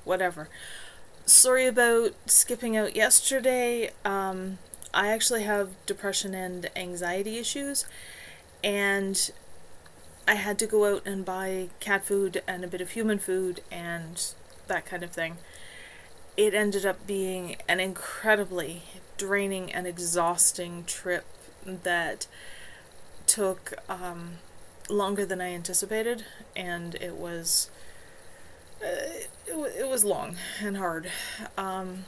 whatever. Sorry about skipping out yesterday. I actually have depression and anxiety issues, and I had to go out and buy cat food and a bit of human food and that kind of thing. It ended up being an incredibly draining and exhausting trip that took longer than I anticipated, and it was long and hard. The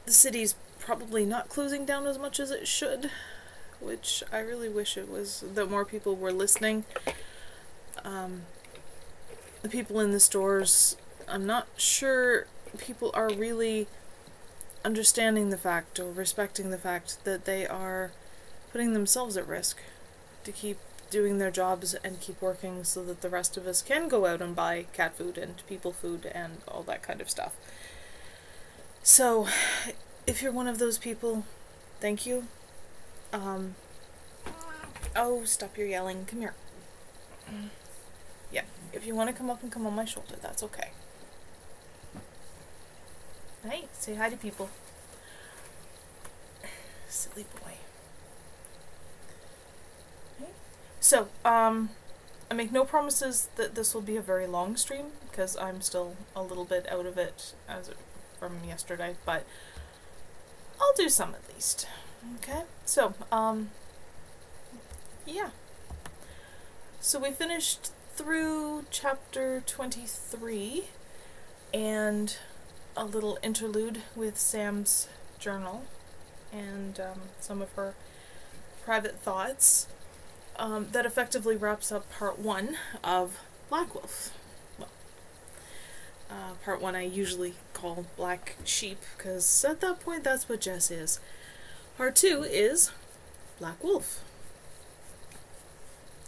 city's probably not closing down as much as it should, which I really wish it was, that more people were listening. The people in the stores, I'm not sure people are really understanding the fact or respecting the fact that they are putting themselves at risk to keep doing their jobs and keep working so that the rest of us can go out and buy cat food and people food and all that kind of stuff. So, if you're one of those people, thank you. Oh, stop your yelling. Come here. Yeah, if you want to come up and come on my shoulder, that's okay. Hey, say hi to people. Silly boy. Okay. So, I make no promises that this will be a very long stream, because I'm still a little bit out of it from yesterday, but I'll do some at least. Okay, so, yeah. So we finished through chapter 23, and a little interlude with Sam's journal, and some of her private thoughts. That effectively wraps up part 1 of Black Wolf. Well, part 1 I usually call Black Sheep, because at that point that's what Jess is. Part 2 is Black Wolf.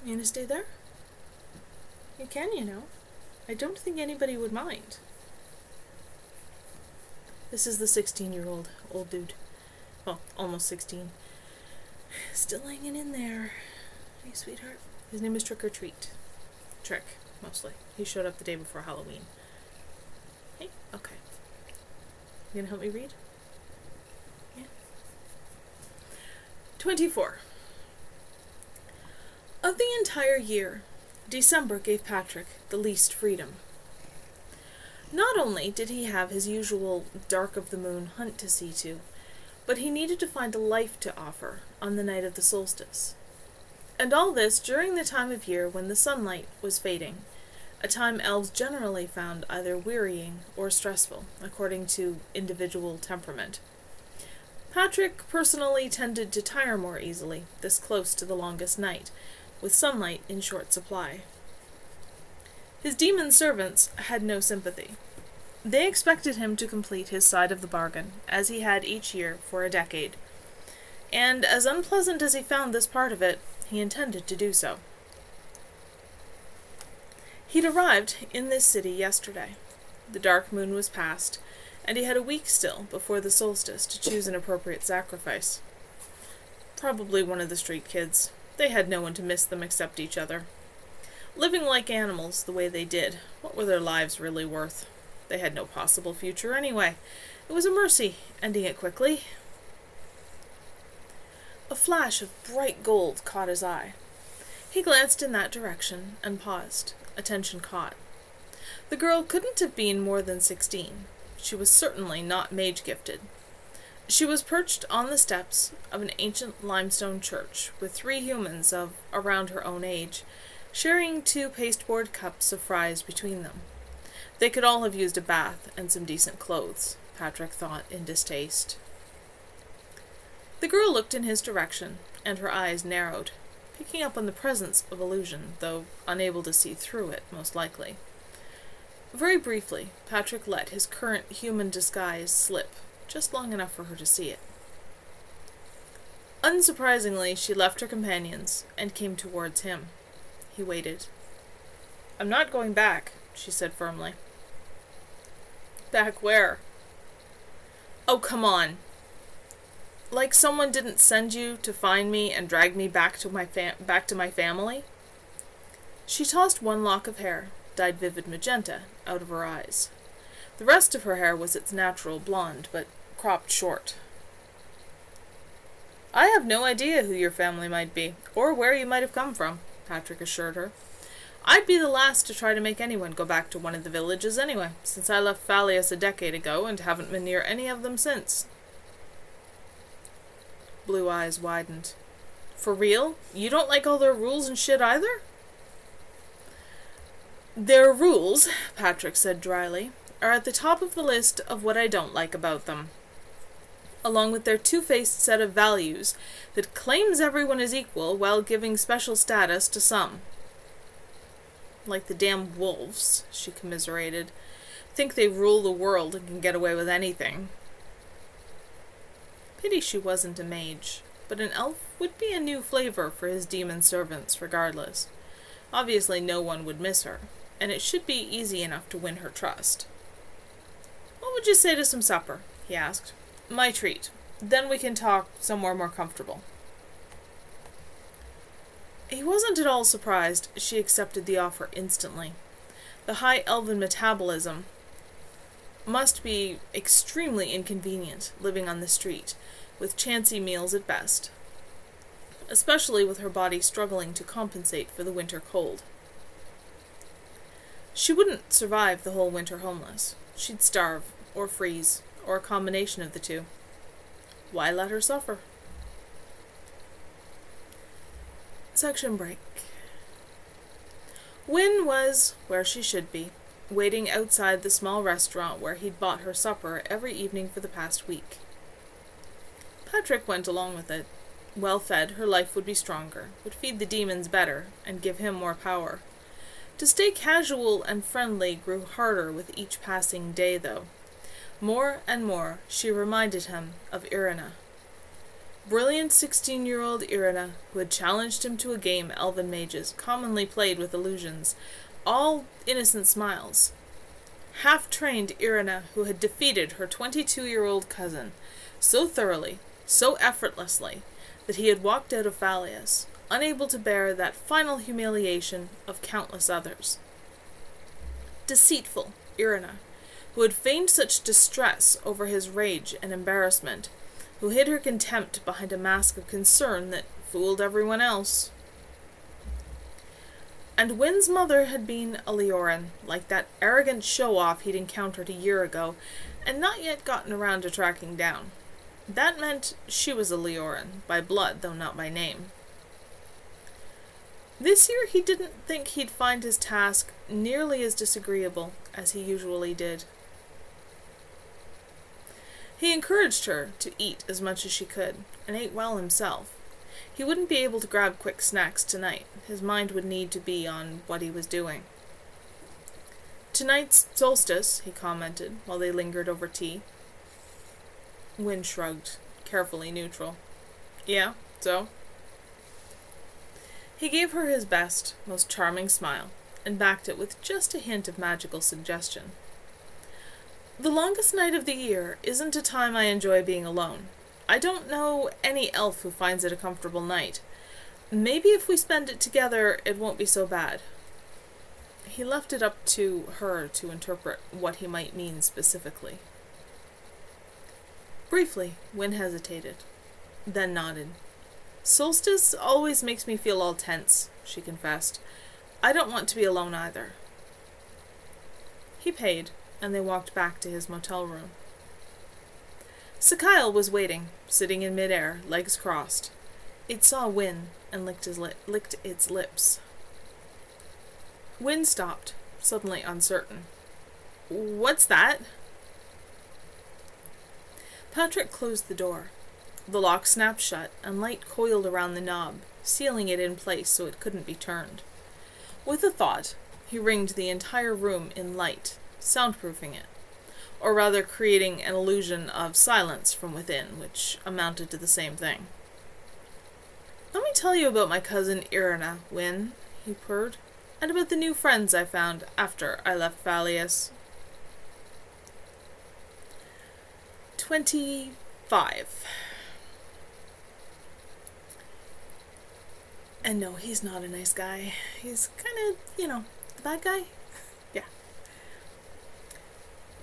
You gonna stay there? You can, you know. I don't think anybody would mind. This is the 16-year-old old dude. Well, almost 16. Still hanging in there. Hey, sweetheart. His name is Trick or Treat. Trick, mostly. He showed up the day before Halloween. Hey, okay. You gonna help me read? Yeah. 24. Of the entire year, December gave Patrick the least freedom. Not only did he have his usual dark of the moon hunt to see to, but he needed to find a life to offer on the night of the solstice. And all this during the time of year when the sunlight was fading, a time elves generally found either wearying or stressful, according to individual temperament. Patrick personally tended to tire more easily, this close to the longest night, with sunlight in short supply. His demon servants had no sympathy. They expected him to complete his side of the bargain, as he had each year for a decade. And as unpleasant as he found this part of it, he intended to do so. He'd arrived in this city yesterday. The dark moon was past, and he had a week still before the solstice to choose an appropriate sacrifice. Probably one of the street kids. They had no one to miss them except each other. Living like animals the way they did, what were their lives really worth? They had no possible future anyway. It was a mercy, ending it quickly. A flash of bright gold caught his eye. He glanced in that direction and paused, attention caught. The girl couldn't have been more than 16. She was certainly not mage-gifted. She was perched on the steps of an ancient limestone church with 3 humans of around her own age, sharing 2 pasteboard cups of fries between them. They could all have used a bath and some decent clothes, Patrick thought in distaste. The girl looked in his direction, and her eyes narrowed, picking up on the presence of illusion, though unable to see through it, most likely. Very briefly, Patrick let his current human disguise slip, just long enough for her to see it. Unsurprisingly, she left her companions and came towards him. He waited. "I'm not going back," she said firmly. "Back where?" "Oh, come on. Like someone didn't send you to find me and drag me back to my family?" She tossed one lock of hair, dyed vivid magenta, out of her eyes. The rest of her hair was its natural blonde, but cropped short. "I have no idea who your family might be, or where you might have come from," Patrick assured her. "I'd be the last to try to make anyone go back to one of the villages anyway, since I left Phalius a decade ago and haven't been near any of them since." Blue eyes widened. "For real? You don't like all their rules and shit either?" "Their rules," Patrick said dryly, "are at the top of the list of what I don't like about them. Along with their two-faced set of values that claims everyone is equal while giving special status to some. Like the damn wolves," she commiserated. "Think they rule the world and can get away with anything." Pity she wasn't a mage, but an elf would be a new flavor for his demon servants regardless. Obviously no one would miss her, and it should be easy enough to win her trust. "What would you say to some supper?" he asked. "My treat. Then we can talk somewhere more comfortable." He wasn't at all surprised she accepted the offer instantly. The high elven metabolism must be extremely inconvenient living on the street, with chancy meals at best, especially with her body struggling to compensate for the winter cold. She wouldn't survive the whole winter homeless. She'd starve, or freeze, or a combination of the two. Why let her suffer? Section break. Wynne was where she should be, waiting outside the small restaurant where he'd bought her supper every evening for the past week. Patrick went along with it. Well fed, her life would be stronger, would feed the demons better, and give him more power. To stay casual and friendly grew harder with each passing day, though. More and more she reminded him of Irina. Brilliant 16-year-old Irina, who had challenged him to a game elven mages commonly played with illusions, all innocent smiles. Half-trained Irina, who had defeated her 22-year-old cousin so thoroughly, so effortlessly, that he had walked out of Phalius, unable to bear that final humiliation of countless others. Deceitful Irina, who had feigned such distress over his rage and embarrassment, who hid her contempt behind a mask of concern that fooled everyone else. And Wynne's mother had been a Leoran, like that arrogant show-off he'd encountered a year ago, and not yet gotten around to tracking down. That meant she was a Leoran, by blood, though not by name. This year he didn't think he'd find his task nearly as disagreeable as he usually did. He encouraged her to eat as much as she could, and ate well himself. He wouldn't be able to grab quick snacks tonight. His mind would need to be on what he was doing. "Tonight's solstice," he commented, while they lingered over tea. Wynne shrugged, carefully neutral. "Yeah, so?" He gave her his best, most charming smile, and backed it with just a hint of magical suggestion. "The longest night of the year isn't a time I enjoy being alone. I don't know any elf who finds it a comfortable night. Maybe if we spend it together, it won't be so bad." He left it up to her to interpret what he might mean specifically. Briefly, Wynne hesitated, then nodded. "Solstice always makes me feel all tense," she confessed. "I don't want to be alone either." He paid, and they walked back to his motel room. Sakyle was waiting, sitting in midair, legs crossed. It saw Wynne and licked its lips. Wynne stopped, suddenly uncertain. "What's that?" Patrick closed the door. The lock snapped shut, and light coiled around the knob, sealing it in place so it couldn't be turned. With a thought, he ringed the entire room in light, soundproofing it, or rather creating an illusion of silence from within, which amounted to the same thing. "Let me tell you about my cousin Irina, Wynne," he purred, "and about the new friends I found after I left Phalius." 25. And no, he's not a nice guy. He's kind of, the bad guy.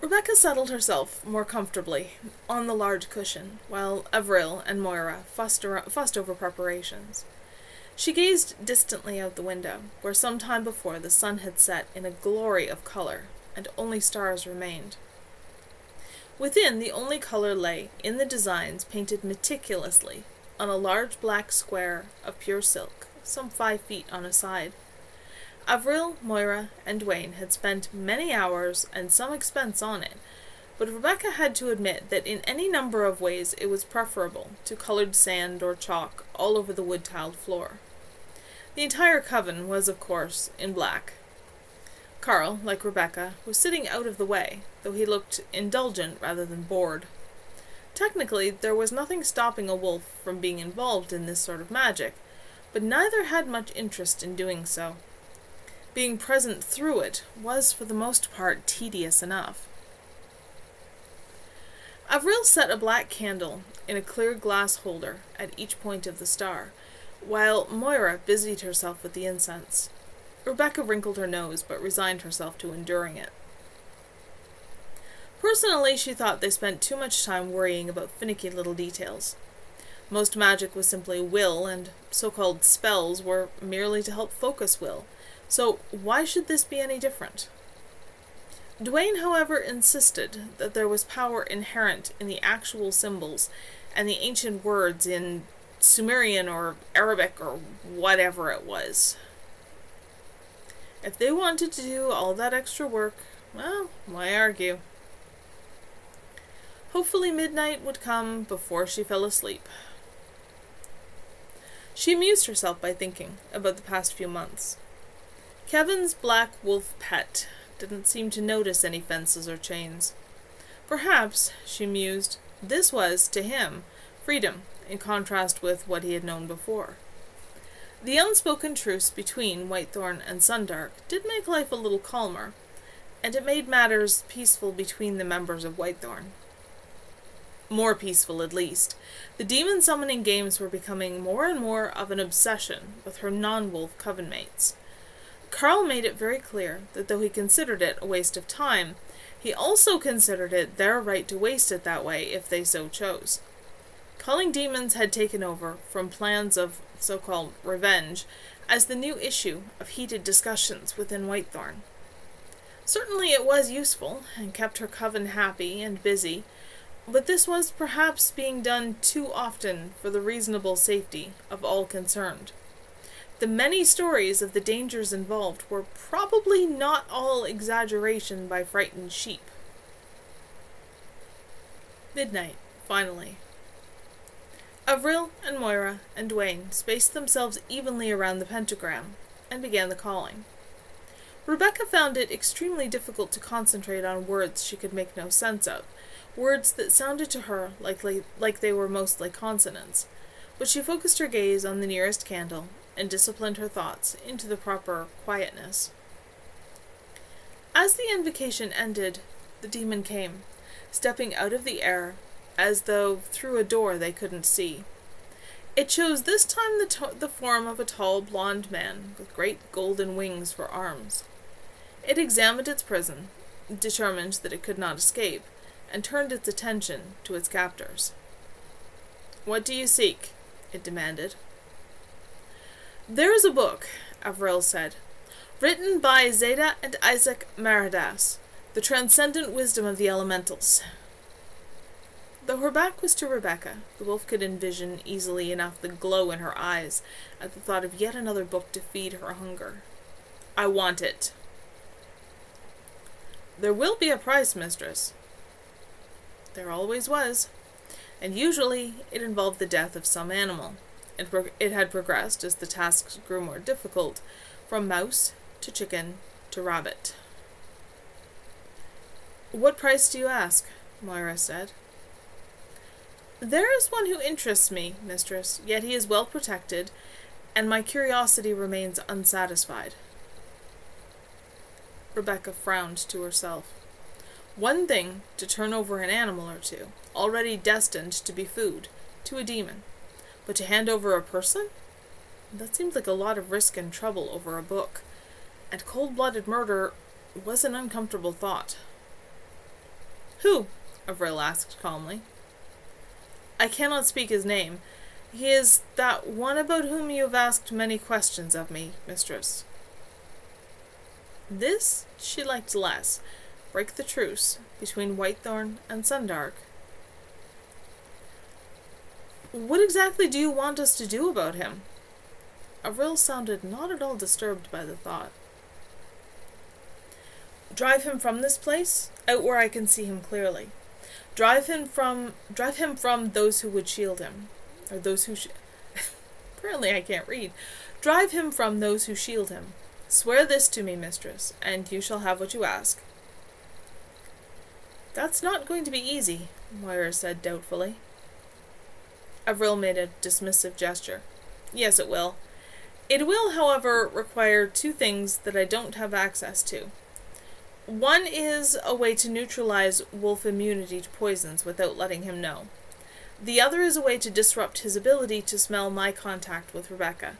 Rebecca settled herself more comfortably on the large cushion, while Avril and Moira fussed over preparations. She gazed distantly out the window, where some time before the sun had set in a glory of color, and only stars remained. Within, the only color lay in the designs painted meticulously on a large black square of pure silk, some 5 feet on a side. Avril, Moira, and Dwayne had spent many hours and some expense on it, but Rebecca had to admit that in any number of ways it was preferable to colored sand or chalk all over the wood-tiled floor. The entire coven was, of course, in black. Carl, like Rebecca, was sitting out of the way, though he looked indulgent rather than bored. Technically, there was nothing stopping a wolf from being involved in this sort of magic, but neither had much interest in doing so. Being present through it was, for the most part, tedious enough. Avril set a black candle in a clear glass holder at each point of the star, while Moira busied herself with the incense. Rebecca wrinkled her nose, but resigned herself to enduring it. Personally, she thought they spent too much time worrying about finicky little details. Most magic was simply will, and so-called spells were merely to help focus will, so why should this be any different? Dwayne, however, insisted that there was power inherent in the actual symbols and the ancient words in Sumerian or Arabic or whatever it was. If they wanted to do all that extra work, well, why argue? Hopefully midnight would come before she fell asleep. She amused herself by thinking about the past few months. Kevin's black wolf pet didn't seem to notice any fences or chains. Perhaps, she mused, this was, to him, freedom, in contrast with what he had known before. The unspoken truce between Whitethorn and Sundark did make life a little calmer, and it made matters peaceful between the members of Whitethorn. More peaceful, at least. The demon-summoning games were becoming more and more of an obsession with her non-wolf coven mates. Carl made it very clear that though he considered it a waste of time, he also considered it their right to waste it that way if they so chose. Culling demons had taken over from plans of so-called revenge as the new issue of heated discussions within Whitethorn. Certainly it was useful, and kept her coven happy and busy, but this was perhaps being done too often for the reasonable safety of all concerned. The many stories of the dangers involved were probably not all exaggeration by frightened sheep. Midnight, finally. Avril and Moira and Dwayne spaced themselves evenly around the pentagram and began the calling. Rebecca found it extremely difficult to concentrate on words she could make no sense of, words that sounded to her like they were mostly consonants, but she focused her gaze on the nearest candle and disciplined her thoughts into the proper quietness. As the invocation ended, the demon came, stepping out of the air as though through a door they couldn't see. It chose this time the form of a tall blond man with great golden wings for arms. It examined its prison, determined that it could not escape, and turned its attention to its captors. "What do you seek?" it demanded. "There is a book," Avril said, "written by Zeta and Isaac Maradas, the transcendent wisdom of the elementals." Though her back was to Rebecca, the wolf could envision easily enough the glow in her eyes at the thought of yet another book to feed her hunger. "I want it." "There will be a price, mistress." There always was, and usually it involved the death of some animal. It had progressed, as the tasks grew more difficult, from mouse to chicken to rabbit. "What price do you ask?" Moira said. "There is one who interests me, mistress, yet he is well protected, and my curiosity remains unsatisfied." Rebecca frowned to herself. One thing to turn over an animal or two, already destined to be food, to a demon, but to hand over a person? That seemed like a lot of risk and trouble over a book, and cold-blooded murder was an uncomfortable thought. Who? Avril asked calmly. I cannot speak his name. He is that one about whom you have asked many questions of me, mistress. This she liked less. Break the truce between Whitethorn and Sundark. What exactly do you want us to do about him? Avril sounded not at all disturbed by the thought. Drive him from this place, out where I can see him clearly. Drive him from those who would shield him. Or those who apparently I can't read. Drive him from those who shield him. Swear this to me, mistress, and you shall have what you ask. That's not going to be easy, Moira said doubtfully. Avril made a dismissive gesture. Yes, it will. It will, however, require two things that I don't have access to. One is a way to neutralize wolf immunity to poisons without letting him know. The other is a way to disrupt his ability to smell my contact with Rebecca.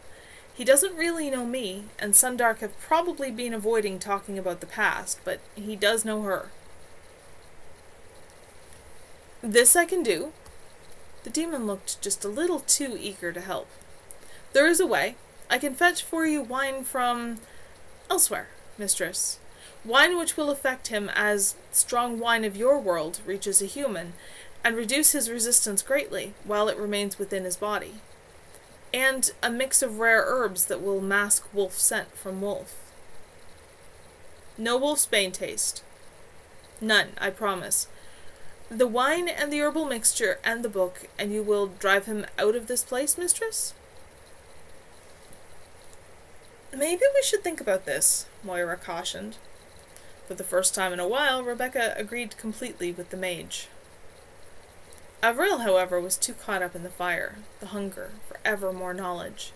He doesn't really know me, and Sundark have probably been avoiding talking about the past, but he does know her. This I can do. The demon looked just a little too eager to help. There is a way. I can fetch for you wine from elsewhere, mistress. Wine which will affect him as strong wine of your world reaches a human, and reduce his resistance greatly while it remains within his body. And a mix of rare herbs that will mask wolf scent from wolf. No wolfsbane taste. None, I promise. The wine and the herbal mixture and the book, and you will drive him out of this place, mistress? Maybe we should think about this, Moira cautioned. For the first time in a while, Rebecca agreed completely with the mage. Avril, however, was too caught up in the fire, the hunger for ever more knowledge.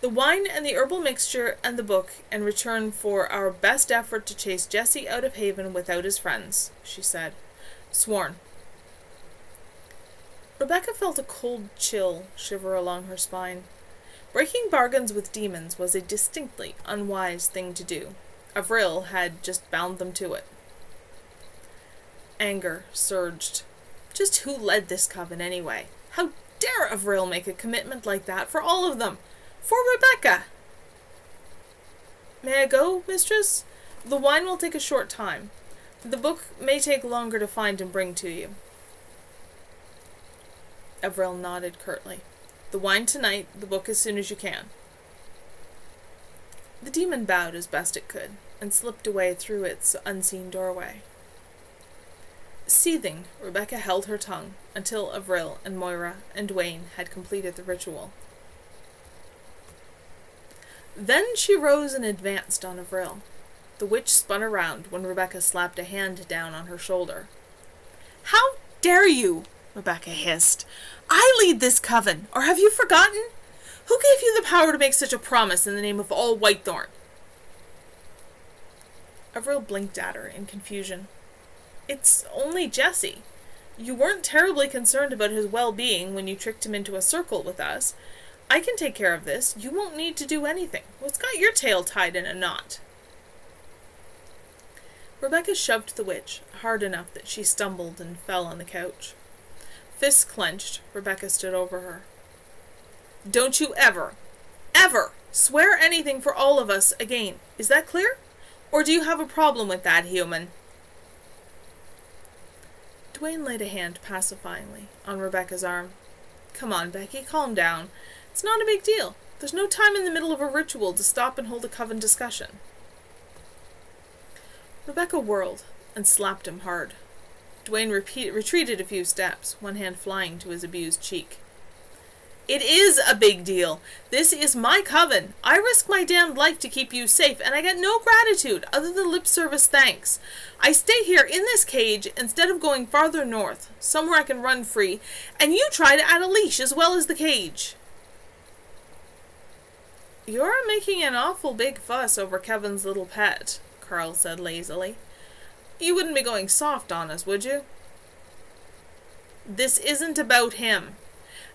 The wine and the herbal mixture and the book in return for our best effort to chase Jesse out of Haven without his friends, she said. Sworn. Rebecca felt a cold chill shiver along her spine. Breaking bargains with demons was a distinctly unwise thing to do. Avril had just bound them to it. Anger surged. Just who led this coven anyway? How dare Avril make a commitment like that for all of them? For Rebecca! May I go, mistress? The wine will take a short time. The book may take longer to find and bring to you. Avril nodded curtly. The wine tonight, the book as soon as you can. The demon bowed as best it could, and slipped away through its unseen doorway. Seething, Rebecca held her tongue until Avril and Moira and Dwayne had completed the ritual. Then she rose and advanced on Avril. The witch spun around when Rebecca slapped a hand down on her shoulder. How dare you? Rebecca hissed. I lead this coven, or have you forgotten? Who gave you the power to make such a promise in the name of all Whitethorn? Avril blinked at her in confusion. It's only Jesse. You weren't terribly concerned about his well-being when you tricked him into a circle with us. I can take care of this. You won't need to do anything. What's got your tail tied in a knot? Rebecca shoved the witch hard enough that she stumbled and fell on the couch. Fists clenched, Rebecca stood over her. Don't you ever swear anything for all of us again. Is that clear? Or do you have a problem with that, human? Dwayne laid a hand pacifyingly on Rebecca's arm. Come on, Becky, calm down. It's not a big deal. There's no time in the middle of a ritual to stop and hold a coven discussion. Rebecca whirled and slapped him hard. Dwayne retreated a few steps, one hand flying to his abused cheek. It is a big deal. This is my coven. I risk my damned life to keep you safe, and I get no gratitude other than lip service thanks. I stay here in this cage instead of going farther north, somewhere I can run free, and you try to add a leash as well as the cage. You're making an awful big fuss over Kevin's little pet, Carl said lazily. You wouldn't be going soft on us, would you? This isn't about him.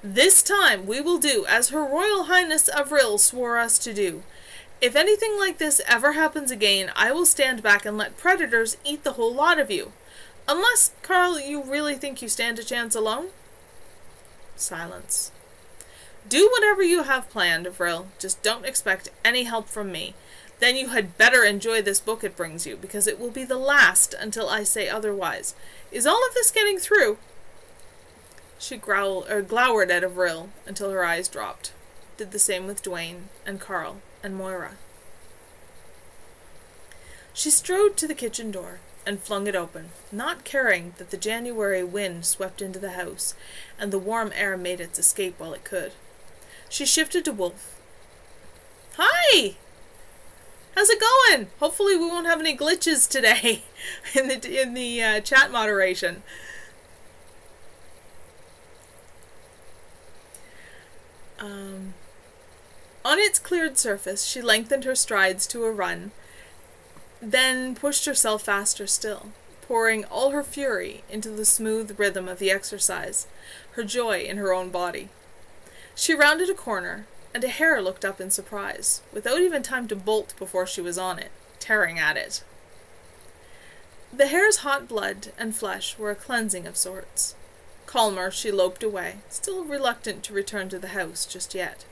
This time we will do as Her Royal Highness Avril swore us to do. If anything like this ever happens again, I will stand back and let predators eat the whole lot of you. Unless, Carl, you really think you stand a chance alone? Silence. Do whatever you have planned, Avril. Just don't expect any help from me. Then you had better enjoy this book it brings you, because it will be the last until I say otherwise. Is all of this getting through? She glowered at Avril until her eyes dropped. Did the same with Dwayne and Carl and Moira. She strode to the kitchen door and flung it open, not caring that the January wind swept into the house and the warm air made its escape while it could. She shifted to Wolf. Hi! How's it going? Hopefully we won't have any glitches today in the chat moderation. On its cleared surface, she lengthened her strides to a run, then pushed herself faster still, pouring all her fury into the smooth rhythm of the exercise, her joy in her own body. She rounded a corner, and a hare looked up in surprise, without even time to bolt before she was on it, tearing at it. The hare's hot blood and flesh were a cleansing of sorts. Calmer, she loped away, still reluctant to return to the house just yet.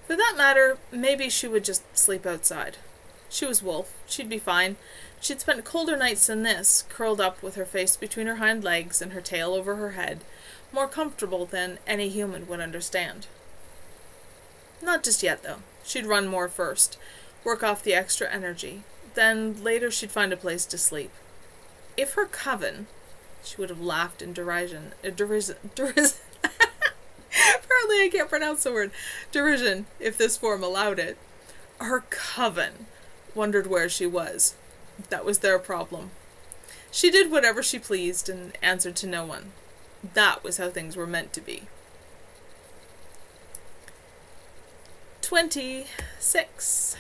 For that matter, maybe she would just sleep outside. She was Wolf. She'd be fine. She'd spent colder nights than this, curled up with her face between her hind legs and her tail over her head, more comfortable than any human would understand. Not just yet, though. She'd run more first, work off the extra energy. Then later she'd find a place to sleep. If her coven... She would have laughed in derision. Apparently I can't pronounce the word. Derision, if this form allowed it. Her coven wondered where she was. That was their problem. She did whatever she pleased and answered to no one. That was how things were meant to be. 26.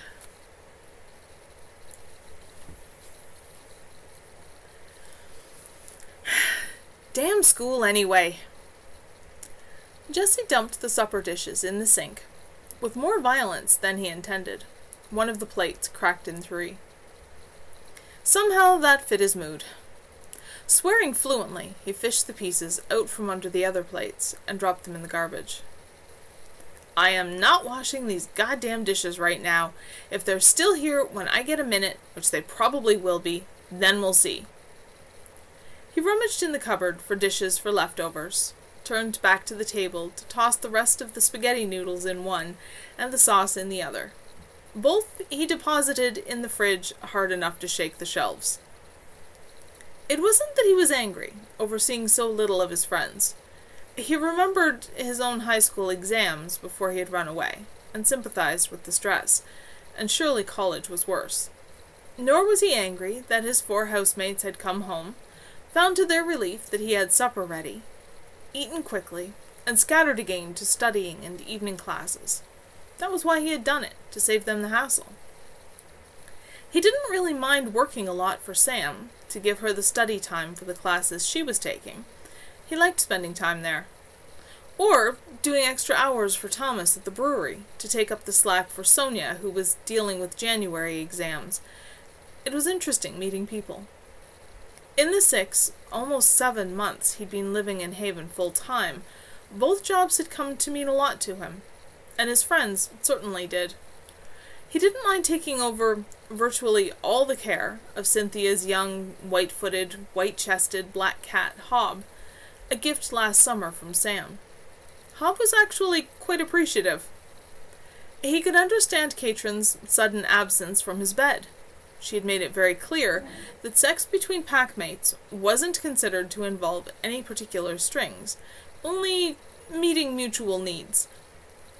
Damn school anyway. Jesse dumped the supper dishes in the sink, with more violence than he intended. One of the plates cracked in 3. Somehow that fit his mood. Swearing fluently, he fished the pieces out from under the other plates and dropped them in the garbage. I am not washing these goddamn dishes right now. If they're still here when I get a minute, which they probably will be, then we'll see. He rummaged in the cupboard for dishes for leftovers, turned back to the table to toss the rest of the spaghetti noodles in one and the sauce in the other. Both he deposited in the fridge hard enough to shake the shelves. It wasn't that he was angry over seeing so little of his friends. He remembered his own high school exams before he had run away, and sympathized with the stress, and surely college was worse. Nor was he angry that his 4 housemates had come home, found to their relief that he had supper ready, eaten quickly, and scattered again to studying and evening classes. That was why he had done it, to save them the hassle. He didn't really mind working a lot for Sam, to give her the study time for the classes she was taking. He liked spending time there. Or doing extra hours for Thomas at the brewery, to take up the slack for Sonia, who was dealing with January exams. It was interesting meeting people. In the 6, almost 7 months he'd been living in Haven full-time, both jobs had come to mean a lot to him, and his friends certainly did. He didn't mind taking over virtually all the care of Cynthia's young, white-footed, white-chested black cat, Hob, a gift last summer from Sam. Hob was actually quite appreciative. He could understand Katrin's sudden absence from his bed. She had made it very clear that sex between packmates wasn't considered to involve any particular strings, only meeting mutual needs.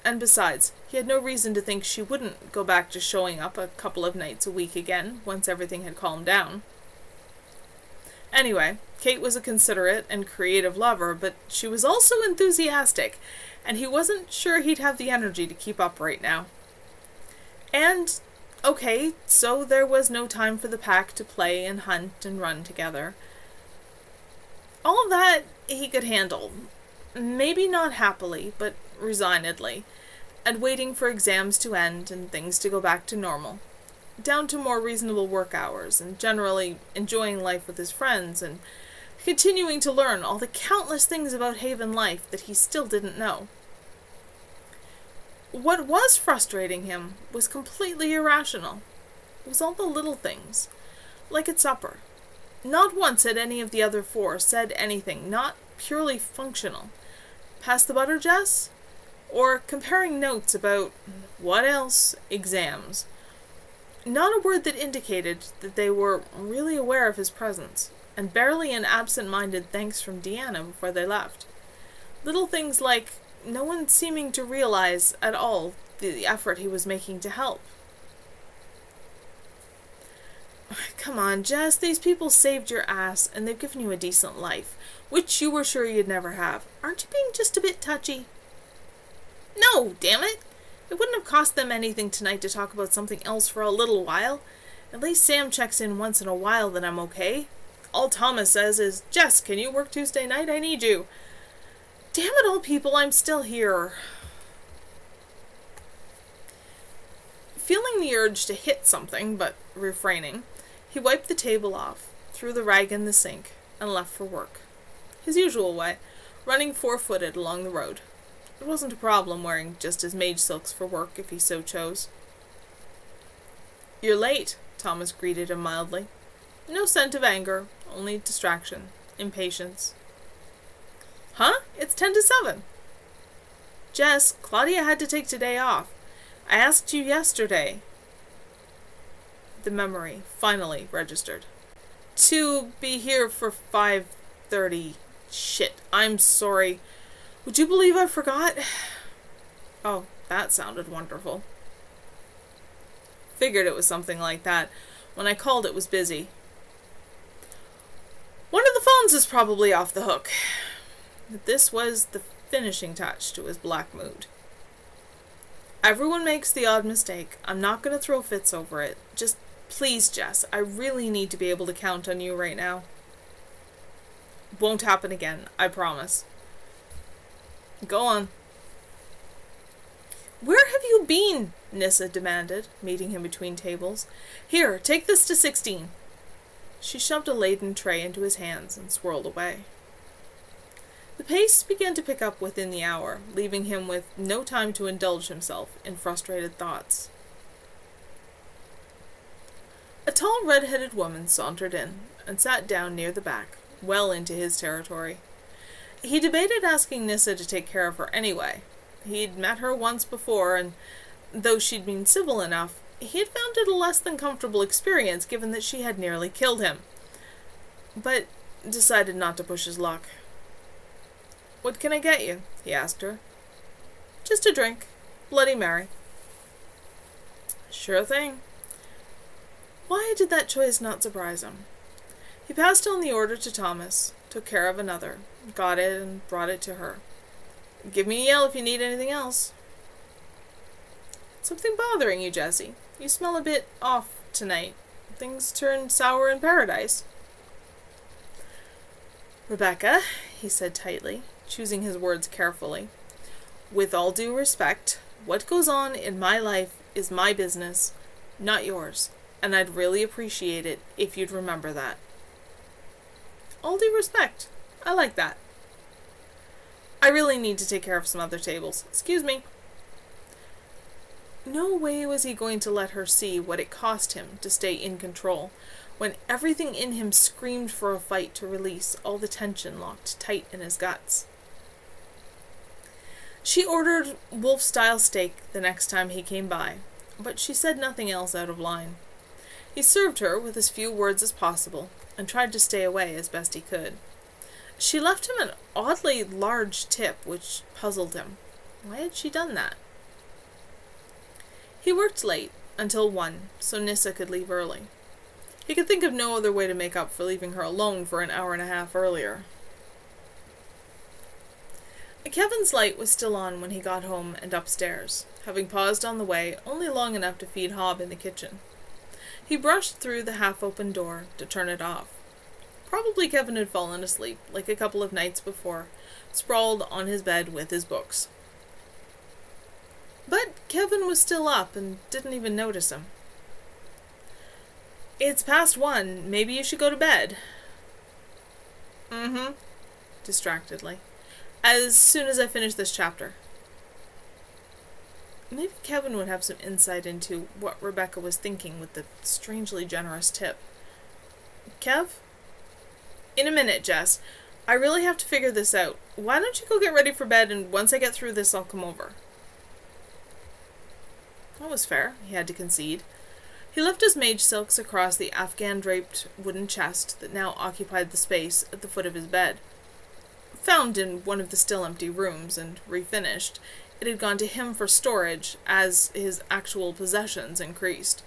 And besides, he had no reason to think she wouldn't go back to showing up a couple of nights a week again, once everything had calmed down. Anyway, Kate was a considerate and creative lover, but she was also enthusiastic, and he wasn't sure he'd have the energy to keep up right now. And, okay, so there was no time for the pack to play and hunt and run together. All of that he could handle. Maybe not happily, but resignedly, and waiting for exams to end and things to go back to normal. down to more reasonable work hours, and generally enjoying life with his friends, and continuing to learn all the countless things about Haven life that he still didn't know. What was frustrating him was completely irrational. It was all the little things, like at supper. Not once had any of the other four said anything not purely functional. Pass the butter, Jess? Or comparing notes about, what else, exams. Not a word that indicated that they were really aware of his presence, and barely an absent-minded thanks from Deanna before they left. Little things like no one seeming to realize at all the effort he was making to help. Come on, Jess, these people saved your ass, and they've given you a decent life, which you were sure you'd never have. Aren't you being just a bit touchy? No, damn it! It wouldn't have cost them anything tonight to talk about something else for a little while. At least Sam checks in once in a while that I'm okay. All Thomas says is, Jess, can you work Tuesday night? I need you. Damn it all, people, I'm still here. Feeling the urge to hit something, but refraining, he wiped the table off, threw the rag in the sink, and left for work. His usual way, running 4-footed along the road. It wasn't a problem wearing just his mage silks for work if he so chose. You're late, Thomas greeted him mildly. No scent of anger, only distraction, impatience. Huh? It's 10 to 7. Jess, Claudia had to take today off. I asked you yesterday. The memory finally registered. To be here for 5:30. Shit, I'm sorry. Would you believe I forgot? Oh, that sounded wonderful. Figured it was something like that. When I called, it was busy. One of the phones is probably off the hook. This was the finishing touch to his black mood. Everyone makes the odd mistake. I'm not going to throw fits over it. Just please, Jess, I really need to be able to count on you right now. Won't happen again, I promise. Go on. Where have you been? Nyssa demanded, meeting him between tables. Here, take this to 16. She shoved a laden tray into his hands and swirled away. The pace began to pick up within the hour, leaving him with no time to indulge himself in frustrated thoughts. A tall red-headed woman sauntered in and sat down near the back, well into his territory. He debated asking Nyssa to take care of her anyway. He'd met her once before, and though she'd been civil enough, he had found it a less than comfortable experience given that she had nearly killed him. But decided not to push his luck. What can I get you? He asked her. Just a drink. Bloody Mary. Sure thing. Why did that choice not surprise him? He passed on the order to Thomas, took care of another, got it, and brought it to her. Give me a yell if you need anything else. Something bothering you, Jessie? You smell a bit off tonight. Things turned sour in paradise. Rebecca, he said tightly, choosing his words carefully, with all due respect, what goes on in my life is my business, not yours, and I'd really appreciate it if you'd remember that. All due respect. I like that. I really need to take care of some other tables. Excuse me. No way was he going to let her see what it cost him to stay in control, when everything in him screamed for a fight to release all the tension locked tight in his guts. She ordered wolf-style steak the next time he came by, but she said nothing else out of line. He served her with as few words as possible, and tried to stay away as best he could. She left him an oddly large tip, which puzzled him. Why had she done that? He worked late, until 1, so Nyssa could leave early. He could think of no other way to make up for leaving her alone for an hour and a half earlier. Kevin's light was still on when he got home and upstairs, having paused on the way only long enough to feed Hob in the kitchen. He brushed through the half-open door to turn it off. Probably Kevin had fallen asleep, like a couple of nights before, sprawled on his bed with his books. But Kevin was still up and didn't even notice him. It's past 1. Maybe you should go to bed. Mm-hmm. Distractedly. As soon as I finish this chapter. Maybe Kevin would have some insight into what Rebecca was thinking with the strangely generous tip. Kev? In a minute, Jess. I really have to figure this out. Why don't you go get ready for bed, and once I get through this, I'll come over. That was fair, he had to concede. He left his mage silks across the Afghan-draped wooden chest that now occupied the space at the foot of his bed. Found in one of the still empty rooms, and refinished, it had gone to him for storage as his actual possessions increased.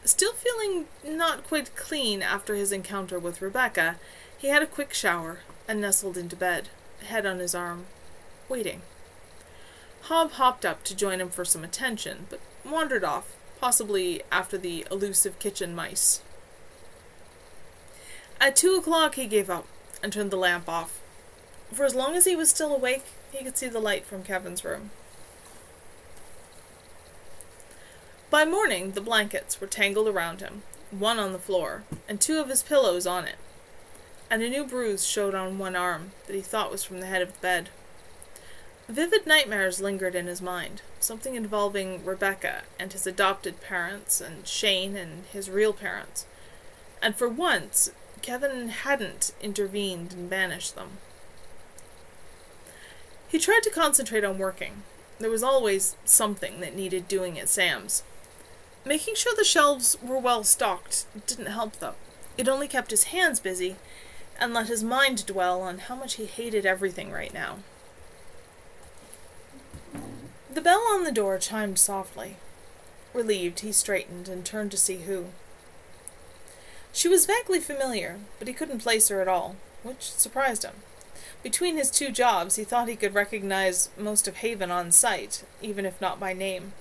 Still feeling not quite clean after his encounter with Rebecca, he had a quick shower and nestled into bed, head on his arm, waiting. Hob hopped up to join him for some attention, but wandered off, possibly after the elusive kitchen mice. At 2 o'clock he gave up and turned the lamp off. For as long as he was still awake, he could see the light from Kevin's room. By morning, the blankets were tangled around him, one on the floor, and 2 of his pillows on it, and a new bruise showed on one arm that he thought was from the head of the bed. Vivid nightmares lingered in his mind, something involving Rebecca and his adopted parents, and Shane and his real parents. And for once, Kevin hadn't intervened and banished them. He tried to concentrate on working. There was always something that needed doing at Sam's. Making sure the shelves were well stocked didn't help, though. It only kept his hands busy and let his mind dwell on how much he hated everything right now. The bell on the door chimed softly. Relieved, he straightened and turned to see who. She was vaguely familiar, but he couldn't place her at all, which surprised him. Between his 2 jobs, he thought he could recognize most of Haven on sight, even if not by name.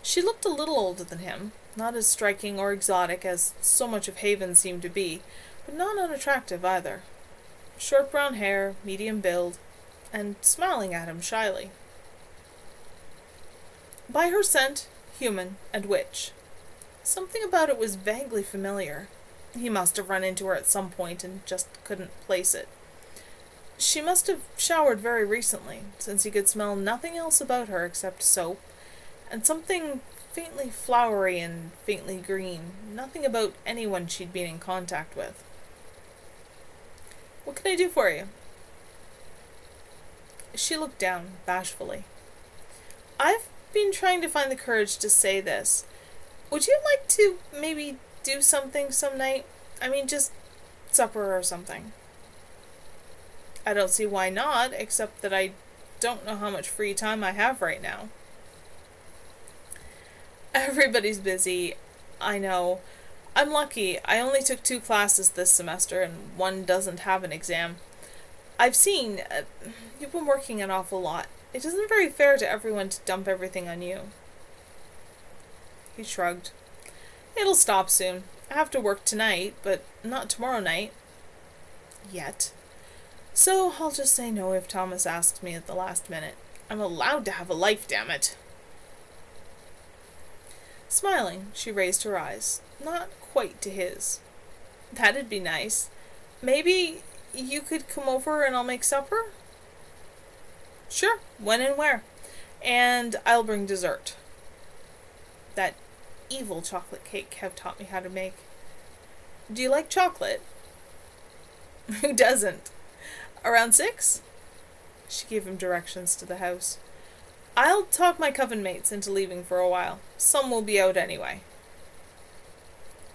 She looked a little older than him, not as striking or exotic as so much of Haven seemed to be, but not unattractive either. Short brown hair, medium build, and smiling at him shyly. By her scent, human and witch. Something about it was vaguely familiar. He must have run into her at some point and just couldn't place it. She must have showered very recently, since he could smell nothing else about her except soap, and something faintly flowery and faintly green, nothing about anyone she'd been in contact with. What can I do for you? She looked down, bashfully. I've been trying to find the courage to say this. Would you like to maybe do something some night? I mean, just supper or something. I don't see why not, except that I don't know how much free time I have right now. Everybody's busy, I know. I'm lucky. I only took 2 classes this semester, and one doesn't have an exam. I've seen, you've been working an awful lot. It isn't very fair to everyone to dump everything on you. He shrugged. It'll stop soon. I have to work tonight, but not tomorrow night. Yet. So I'll just say no if Thomas asks me at the last minute. I'm allowed to have a life, damn it. Smiling, she raised her eyes, not quite to his. That'd be nice. Maybe you could come over and I'll make supper? Sure, when and where. And I'll bring dessert. That evil chocolate cake Kev taught me how to make. Do you like chocolate? Who doesn't? Around 6? She gave him directions to the house. I'll talk my coven mates into leaving for a while. Some will be out anyway.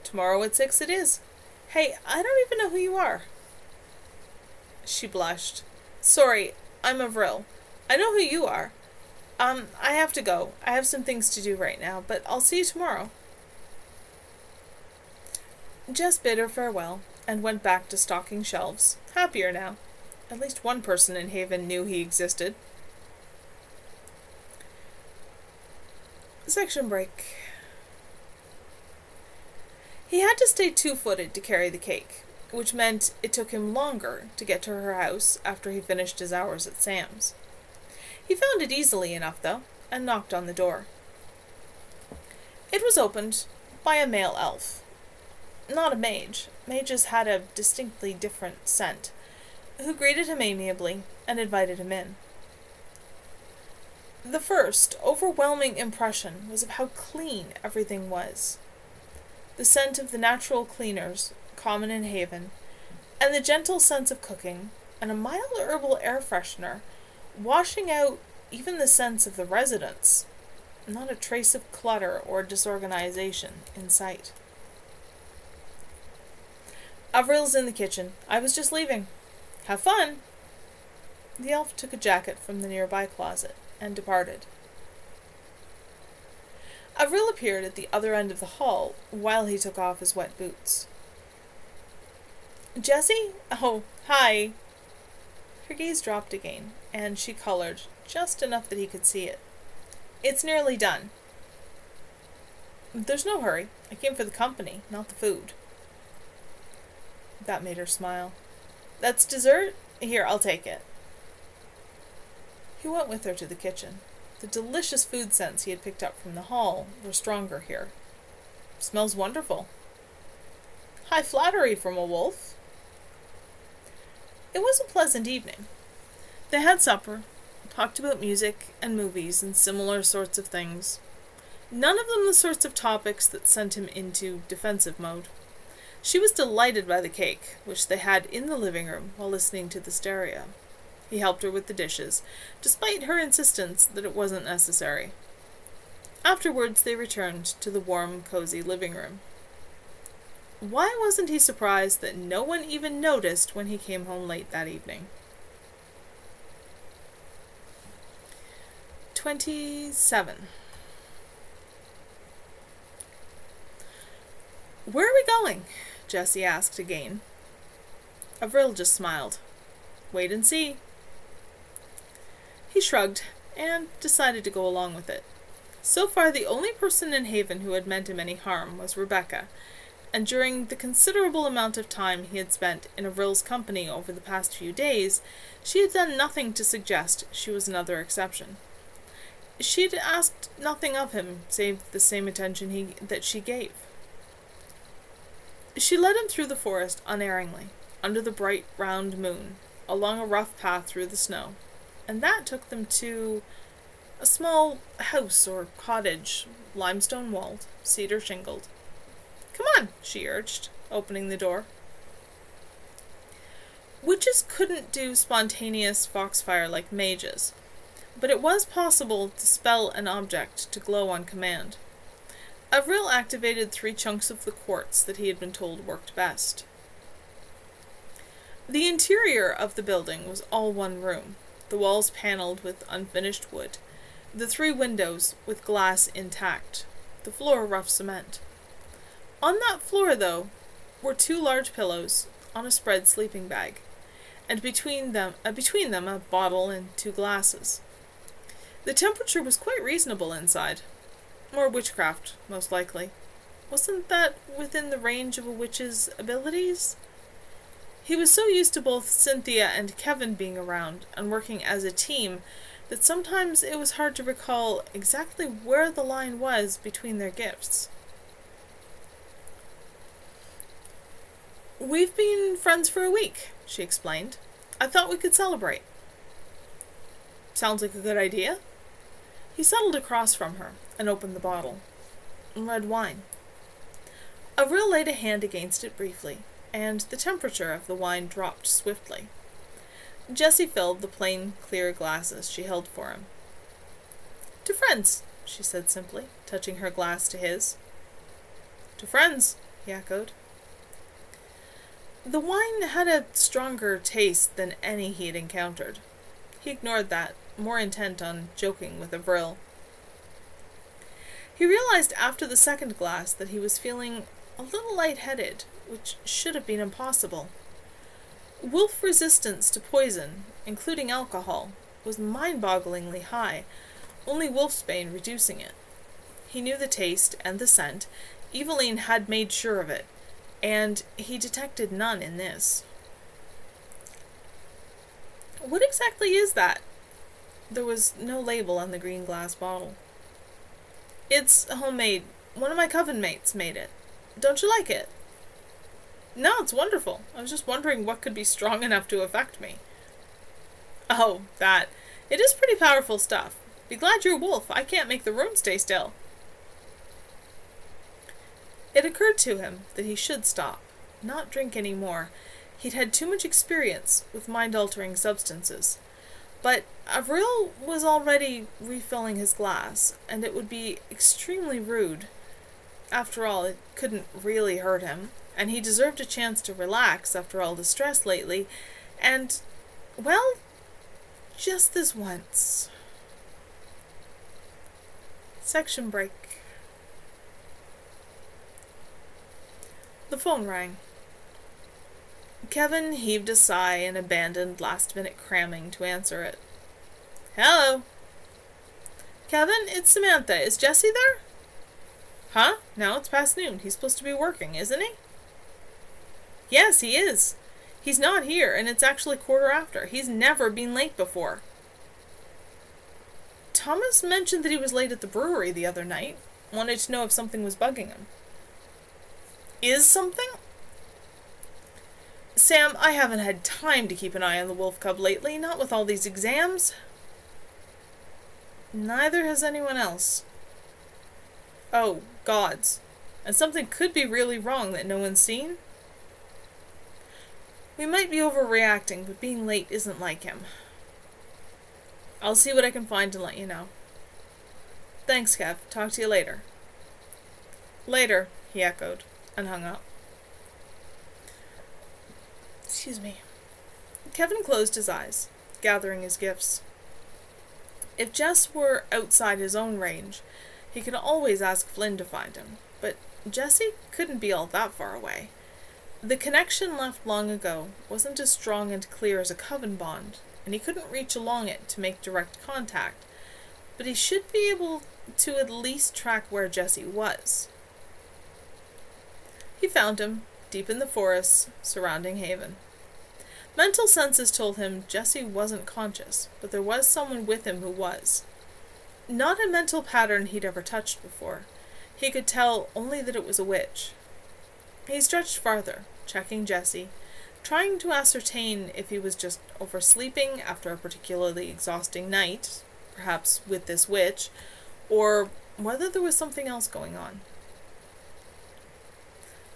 Tomorrow at 6 it is. Hey, I don't even know who you are. She blushed. Sorry, I'm Avril. I know who you are. I have to go. I have some things to do right now, but I'll see you tomorrow. Jess bid her farewell and went back to stocking shelves, happier now. At least one person in Haven knew he existed. Section break. He had to stay 2-footed to carry the cake, which meant it took him longer to get to her house after he finished his hours at Sam's. He found it easily enough, though, and knocked on the door. It was opened by a male elf, not a mage. Mages had a distinctly different scent, who greeted him amiably and invited him in. The first, overwhelming impression was of how clean everything was. The scent of the natural cleaners, common in Haven, and the gentle sense of cooking, and a mild herbal air freshener, washing out even the sense of the residents. Not a trace of clutter or disorganization in sight. Avril's in the kitchen. I was just leaving. Have fun! The elf took a jacket from the nearby closet and departed. Avril appeared at the other end of the hall while he took off his wet boots. Jessie? Oh, hi! Her gaze dropped again, and she colored, just enough that he could see it. It's nearly done. There's no hurry. I came for the company, not the food. That made her smile. That's dessert? Here, I'll take it. He went with her to the kitchen. The delicious food scents he had picked up from the hall were stronger here. Smells wonderful. High flattery from a wolf. It was a pleasant evening. They had supper, talked about music and movies and similar sorts of things. None of them the sorts of topics that sent him into defensive mode. She was delighted by the cake, which they had in the living room while listening to the stereo. He helped her with the dishes, despite her insistence that it wasn't necessary. Afterwards, they returned to the warm, cozy living room. Why wasn't he surprised that no one even noticed when he came home late that evening? 27. Where are we going? Jessie asked again. Avril just smiled. Wait and see. He shrugged and decided to go along with it. So far, the only person in Haven who had meant him any harm was Rebecca, and during the considerable amount of time he had spent in Avril's company over the past few days, she had done nothing to suggest she was another exception. She had asked nothing of him save the same attention that she gave. She led him through the forest unerringly, under the bright round moon, along a rough path through the snow, and that took them to a small house or cottage, limestone-walled, cedar-shingled. Come on, she urged, opening the door. Witches couldn't do spontaneous foxfire like mages, but it was possible to spell an object to glow on command. Avril activated 3 chunks of the quartz that he had been told worked best. The interior of the building was all one room, the walls paneled with unfinished wood, the 3 windows with glass intact, the floor rough cement. On that floor, though, were 2 large pillows on a spread sleeping bag, and between them a bottle and 2 glasses. The temperature was quite reasonable inside. More witchcraft, most likely. Wasn't that within the range of a witch's abilities? He was so used to both Cynthia and Kevin being around and working as a team that sometimes it was hard to recall exactly where the line was between their gifts. We've been friends for a week, she explained. I thought we could celebrate. Sounds like a good idea. He settled across from her and opened the bottle. Red wine. Avril laid a hand against it briefly, and the temperature of the wine dropped swiftly. Jessie filled the plain, clear glasses she held for him. To friends, she said simply, touching her glass to his. To friends, he echoed. The wine had a stronger taste than any he had encountered. He ignored that, more intent on joking with Avril. He realized after the second glass that he was feeling a little lightheaded, which should have been impossible. Wolf resistance to poison, including alcohol, was mind-bogglingly high, only wolfsbane reducing it. He knew the taste and the scent. Eveline had made sure of it, and he detected none in this. What exactly is that? There was no label on the green glass bottle. It's homemade. One of my coven mates made it. Don't you like it? No, it's wonderful. I was just wondering what could be strong enough to affect me. Oh, that. It is pretty powerful stuff. Be glad you're a wolf. I can't make the room stay still. It occurred to him that he should stop, not drink any more. He'd had too much experience with mind-altering substances. But Avril was already refilling his glass, and it would be extremely rude. After all, it couldn't really hurt him, and he deserved a chance to relax after all the stress lately, and, well, just this once. Section break. The phone rang. Kevin heaved a sigh and abandoned last-minute cramming to answer it. Hello. Kevin, it's Samantha. Is Jesse there? Huh? No, it's past noon. He's supposed to be working, isn't he? Yes, he is. He's not here, and it's actually 1:15. He's never been late before. Thomas mentioned that he was late at the brewery the other night. Wanted to know if something was bugging him. Is something? Sam, I haven't had time to keep an eye on the wolf cub lately, not with all these exams. Neither has anyone else. Oh, gods. And something could be really wrong that no one's seen? We might be overreacting, but being late isn't like him. I'll see what I can find and let you know. Thanks, Kev. Talk to you later. Later, he echoed, and hung up. Excuse me. Kevin closed his eyes, gathering his gifts. If Jess were outside his own range, he could always ask Flynn to find him, but Jesse couldn't be all that far away. The connection left long ago wasn't as strong and clear as a coven bond, and he couldn't reach along it to make direct contact, but he should be able to at least track where Jesse was. He found him, deep in the forests surrounding Haven. Mental senses told him Jesse wasn't conscious, but there was someone with him who was. Not a mental pattern he'd ever touched before. He could tell only that it was a witch. He stretched farther, checking Jesse, trying to ascertain if he was just oversleeping after a particularly exhausting night, perhaps with this witch, or whether there was something else going on.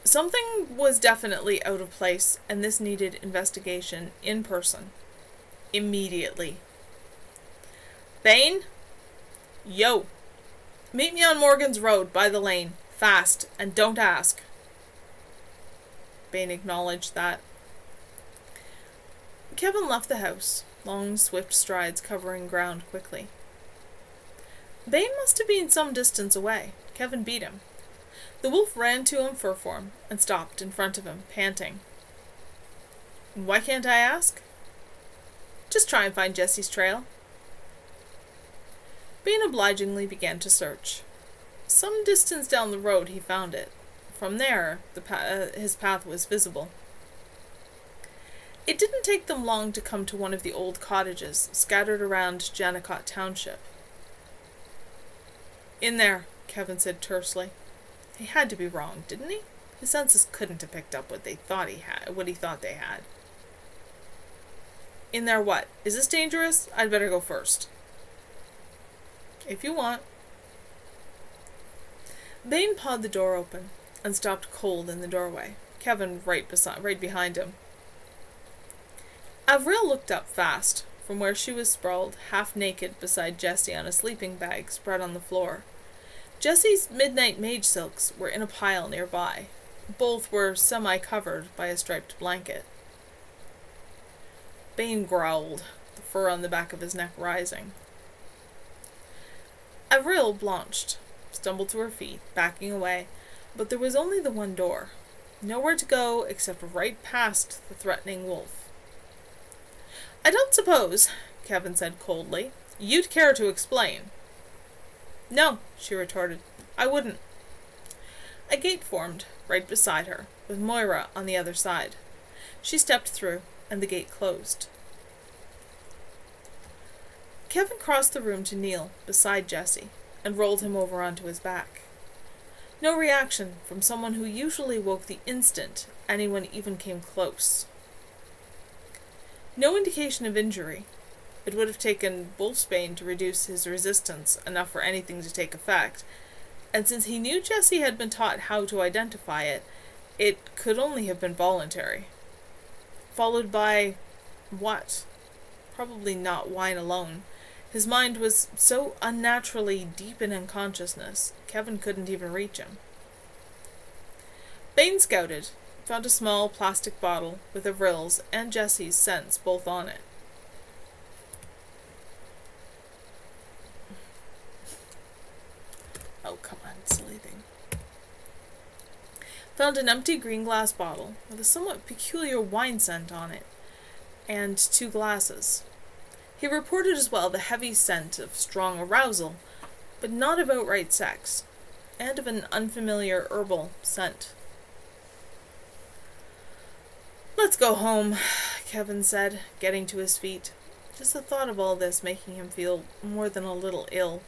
Something was definitely out of place, and this needed investigation in person. Immediately. Bane? Yo. Meet me on Morgan's Road, by the lane. Fast, and don't ask. Bane acknowledged that. Kevin left the house, long, swift strides covering ground quickly. Bane must have been some distance away. Kevin beat him. The wolf ran to him fur form and stopped in front of him, panting. Why can't I ask? Just try and find Jesse's trail. Bane obligingly began to search. Some distance down the road he found it. From there, his path was visible. It didn't take them long to come to one of the old cottages scattered around Janicot Township. In there, Kevin said tersely. He had to be wrong, didn't he? His senses couldn't have picked up what he thought they had. In there what? Is this dangerous? I'd better go first. If you want. Bane pawed the door open and stopped cold in the doorway, Kevin right behind him. Avril looked up fast from where she was sprawled half-naked beside Jesse on a sleeping bag spread on the floor. Jesse's midnight mage silks were in a pile nearby. Both were semi-covered by a striped blanket. Bane growled, the fur on the back of his neck rising. Avril blanched, stumbled to her feet, backing away, but there was only the one door. Nowhere to go except right past the threatening wolf. I don't suppose, Kevin said coldly, you'd care to explain. No, she retorted. I wouldn't. A gate formed right beside her, with Moira on the other side. She stepped through, and the gate closed. Kevin crossed the room to kneel beside Jesse, and rolled him over onto his back. No reaction from someone who usually woke the instant anyone even came close. No indication of injury. It would have taken wolfsbane to reduce his resistance enough for anything to take effect, and since he knew Jessie had been taught how to identify it, it could only have been voluntary. Followed by what? Probably not wine alone. His mind was so unnaturally deep in unconsciousness, Kevin couldn't even reach him. Bane scouted, found a small plastic bottle with Avril's and Jessie's scents both on it. Oh, come on, silly thing. Found an empty green glass bottle with a somewhat peculiar wine scent on it, and 2 glasses. He reported as well the heavy scent of strong arousal, but not of outright sex, and of an unfamiliar herbal scent. "Let's go home," Kevin said, getting to his feet. Just the thought of all this making him feel more than a little ill.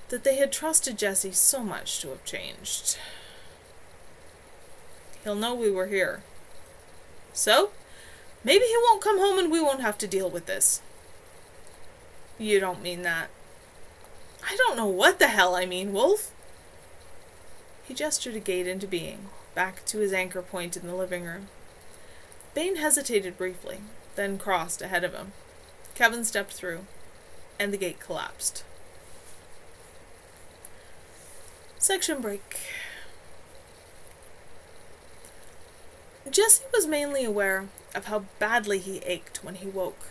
That they had trusted Jessie so much to have changed. He'll know we were here. So, maybe he won't come home and we won't have to deal with this. You don't mean that. I don't know what the hell I mean, Wolf. He gestured a gate into being, back to his anchor point in the living room. Bane hesitated briefly, then crossed ahead of him. Kevin stepped through, and the gate collapsed. Section break. Jessie was mainly aware of how badly he ached when he woke.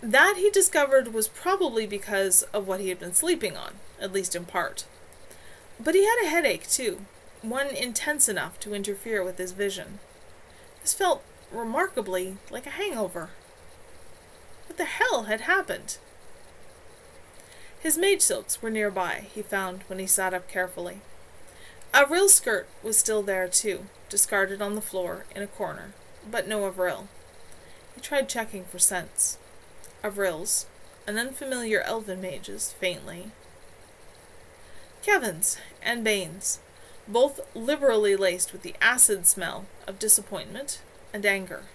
That, he discovered, was probably because of what he had been sleeping on, at least in part. But he had a headache, too, one intense enough to interfere with his vision. This felt remarkably like a hangover. What the hell had happened? His maid silks were nearby, he found when he sat up carefully. Avril's skirt was still there, too, discarded on the floor in a corner, but no Avril. He tried checking for scents. Avril's, an unfamiliar elven mage's, faintly. Kevin's and Bane's, both liberally laced with the acid smell of disappointment and anger.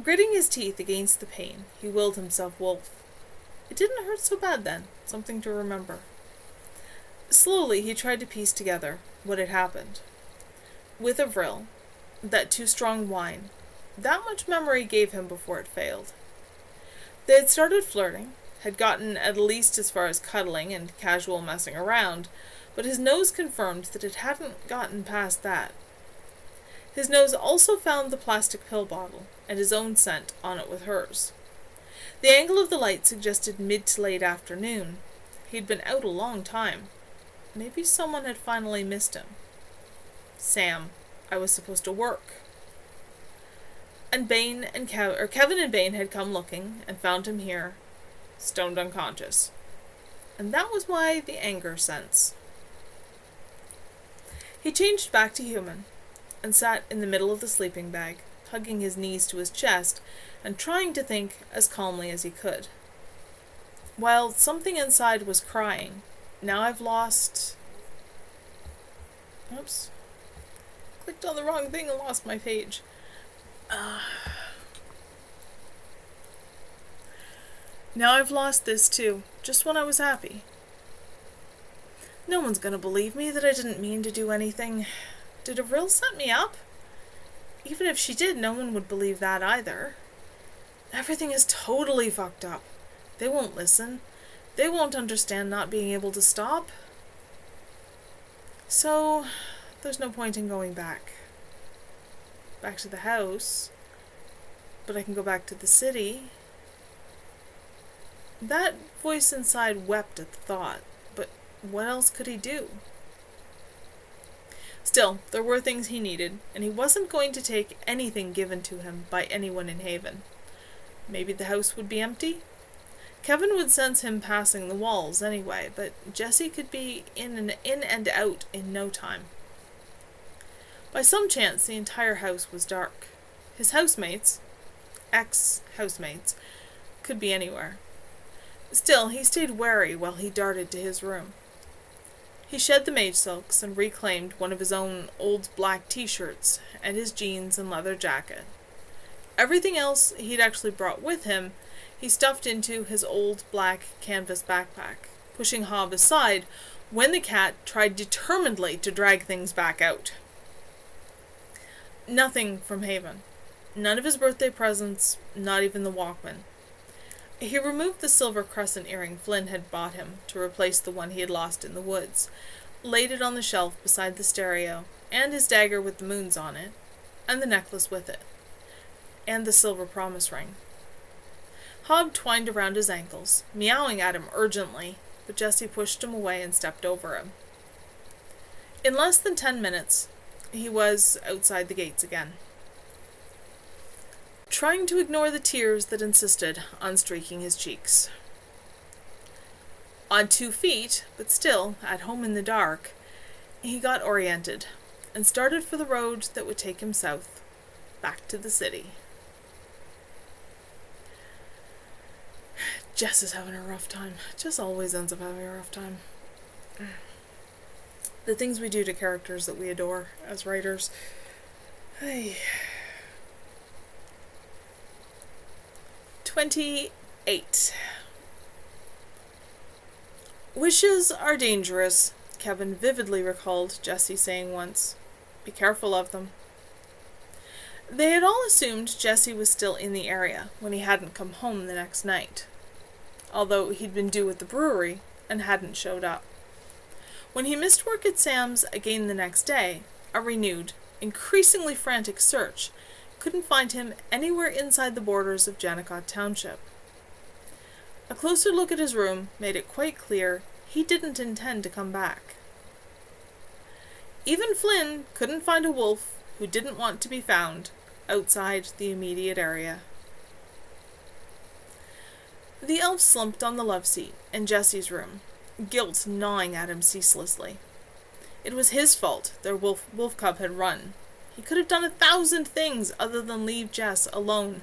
Gritting his teeth against the pain, he willed himself wolf. It didn't hurt so bad then, something to remember. Slowly he tried to piece together what had happened. With Avril, that too strong wine, that much memory gave him before it failed. They had started flirting, had gotten at least as far as cuddling and casual messing around, but his nose confirmed that it hadn't gotten past that. His nose also found the plastic pill bottle, and his own scent on it with hers. The angle of the light suggested mid to late afternoon. He'd been out a long time. Maybe someone had finally missed him. Sam, I was supposed to work. And Kevin and Bane had come looking and found him here, stoned unconscious. And that was why the anger sense. He changed back to human and sat in the middle of the sleeping bag, hugging his knees to his chest and trying to think as calmly as he could. While something inside was crying, now I've lost... Oops. Clicked on the wrong thing and lost my page. Now I've lost this too, just when I was happy. No one's gonna believe me that I didn't mean to do anything. Did Avril set me up? Even if she did, no one would believe that either. Everything is totally fucked up. They won't listen. They won't understand not being able to stop. So, there's no point in going back. Back to the house. But I can go back to the city. That voice inside wept at the thought, but what else could he do? Still, there were things he needed, and he wasn't going to take anything given to him by anyone in Haven. Maybe the house would be empty? Kevin would sense him passing the walls anyway, but Jessie could be in and out in no time. By some chance, the entire house was dark. His housemates, ex-housemates, could be anywhere. Still, he stayed wary while he darted to his room. He shed the maid silks and reclaimed one of his own old black t-shirts and his jeans and leather jacket. Everything else he'd actually brought with him, he stuffed into his old black canvas backpack, pushing Hob aside when the cat tried determinedly to drag things back out. Nothing from Haven. None of his birthday presents, not even the Walkman. He removed the silver crescent earring Flynn had bought him to replace the one he had lost in the woods, laid it on the shelf beside the stereo, and his dagger with the moons on it, and the necklace with it, and the silver promise ring. Hob twined around his ankles, meowing at him urgently, but Jessie pushed him away and stepped over him. In less than 10 minutes, he was outside the gates again, trying to ignore the tears that insisted on streaking his cheeks. On 2 feet, but still at home in the dark, he got oriented and started for the road that would take him south, back to the city. Jess is having a rough time. Jess always ends up having a rough time. The things we do to characters that we adore as writers. Hey. 28. Wishes are dangerous, Kevin vividly recalled Jessie saying once. Be careful of them. They had all assumed Jessie was still in the area when he hadn't come home the next night, although he'd been due at the brewery and hadn't showed up. When he missed work at Sam's again the next day, a renewed, increasingly frantic search couldn't find him anywhere inside the borders of Jennecott Township. A closer look at his room made it quite clear he didn't intend to come back. Even Flynn couldn't find a wolf who didn't want to be found outside the immediate area. The elf slumped on the love seat in Jessie's room, guilt gnawing at him ceaselessly. It was his fault their wolf cub had run. He could have done 1,000 things other than leave Jess alone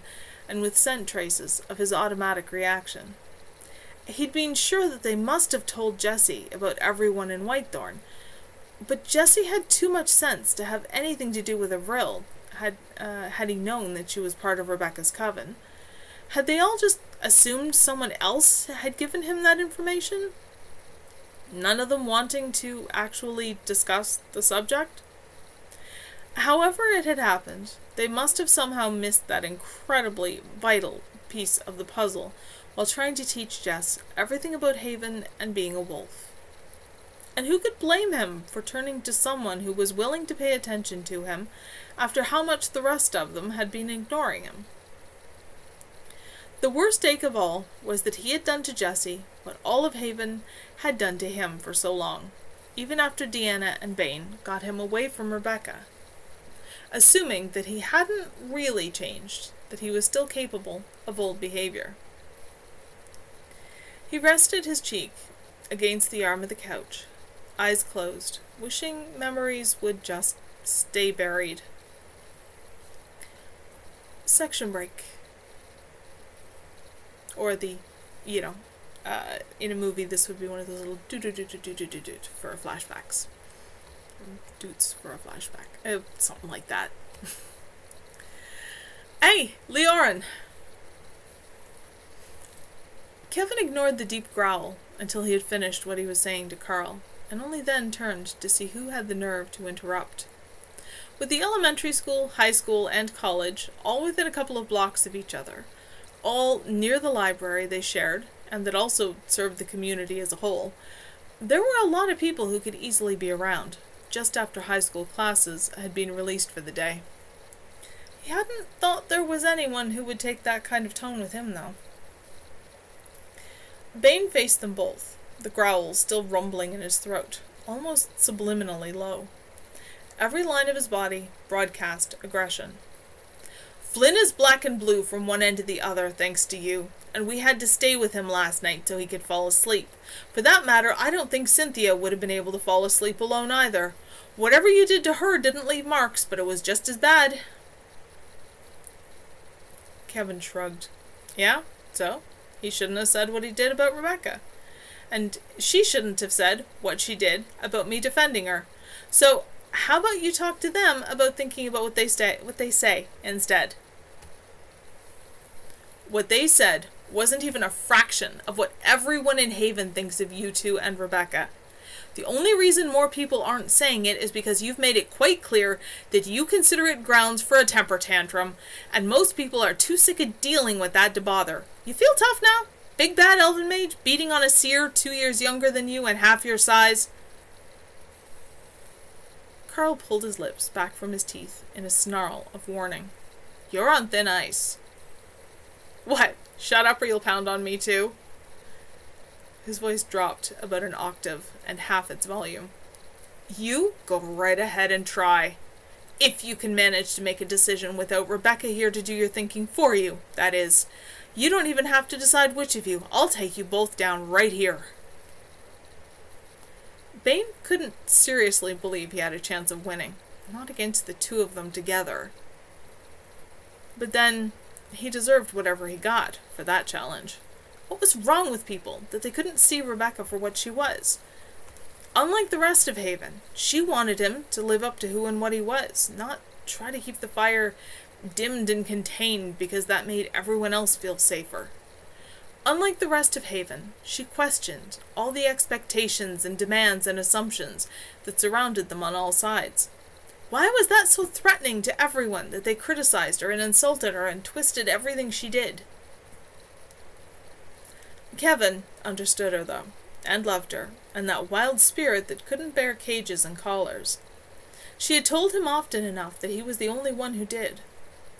and with scent traces of his automatic reaction. He'd been sure that they must have told Jessie about everyone in Whitethorn, but Jessie had too much sense to have anything to do with Avril, had he known that she was part of Rebecca's coven. Had they all just assumed someone else had given him that information? None of them wanting to actually discuss the subject? However it had happened, they must have somehow missed that incredibly vital piece of the puzzle while trying to teach Jess everything about Haven and being a wolf. And who could blame him for turning to someone who was willing to pay attention to him after how much the rest of them had been ignoring him? The worst ache of all was that he had done to Jessie what all of Haven had done to him for so long, even after Deanna and Bane got him away from Rebecca. Assuming that he hadn't really changed, that he was still capable of old behavior. He rested his cheek against the arm of the couch, eyes closed, wishing memories would just stay buried. Section break. Or in a movie this would be one of those little doot for flashbacks. Doots for a flashback. Something like that. Hey, Leorin! Kevin ignored the deep growl until he had finished what he was saying to Carl, and only then turned to see who had the nerve to interrupt. With the elementary school, high school, and college all within a couple of blocks of each other, all near the library they shared, and that also served the community as a whole, there were a lot of people who could easily be around, just after high school classes had been released for the day. He hadn't thought there was anyone who would take that kind of tone with him, though. Bane faced them both, the growl still rumbling in his throat, almost subliminally low. Every line of his body broadcast aggression. Flynn is black and blue from one end to the other, thanks to you, and we had to stay with him last night till he could fall asleep. For that matter, I don't think Cynthia would have been able to fall asleep alone either. Whatever you did to her didn't leave marks, but it was just as bad. Kevin shrugged. Yeah, so? He shouldn't have said what he did about Rebecca. and she shouldn't have said what she did about me defending her. So how about you talk to them about thinking about what they say instead? What they said wasn't even a fraction of what everyone in Haven thinks of you two and Rebecca. The only reason more people aren't saying it is because you've made it quite clear that you consider it grounds for a temper tantrum, and most people are too sick of dealing with that to bother. You feel tough now? Big bad elven mage beating on a seer 2 years younger than you and half your size? Carl pulled his lips back from his teeth in a snarl of warning. You're on thin ice. What? Shut up or you'll pound on me too? His voice dropped about an octave and half its volume. You go right ahead and try. If you can manage to make a decision without Rebecca here to do your thinking for you, that is. You don't even have to decide which of you. I'll take you both down right here. Bane couldn't seriously believe he had a chance of winning. Not against the two of them together. But then, he deserved whatever he got for that challenge. What was wrong with people that they couldn't see Rebecca for what she was? Unlike the rest of Haven, she wanted him to live up to who and what he was, not try to keep the fire dimmed and contained because that made everyone else feel safer. Unlike the rest of Haven, she questioned all the expectations and demands and assumptions that surrounded them on all sides. Why was that so threatening to everyone that they criticized her and insulted her and twisted everything she did? Kevin understood her, though, and loved her, and that wild spirit that couldn't bear cages and collars. She had told him often enough that he was the only one who did,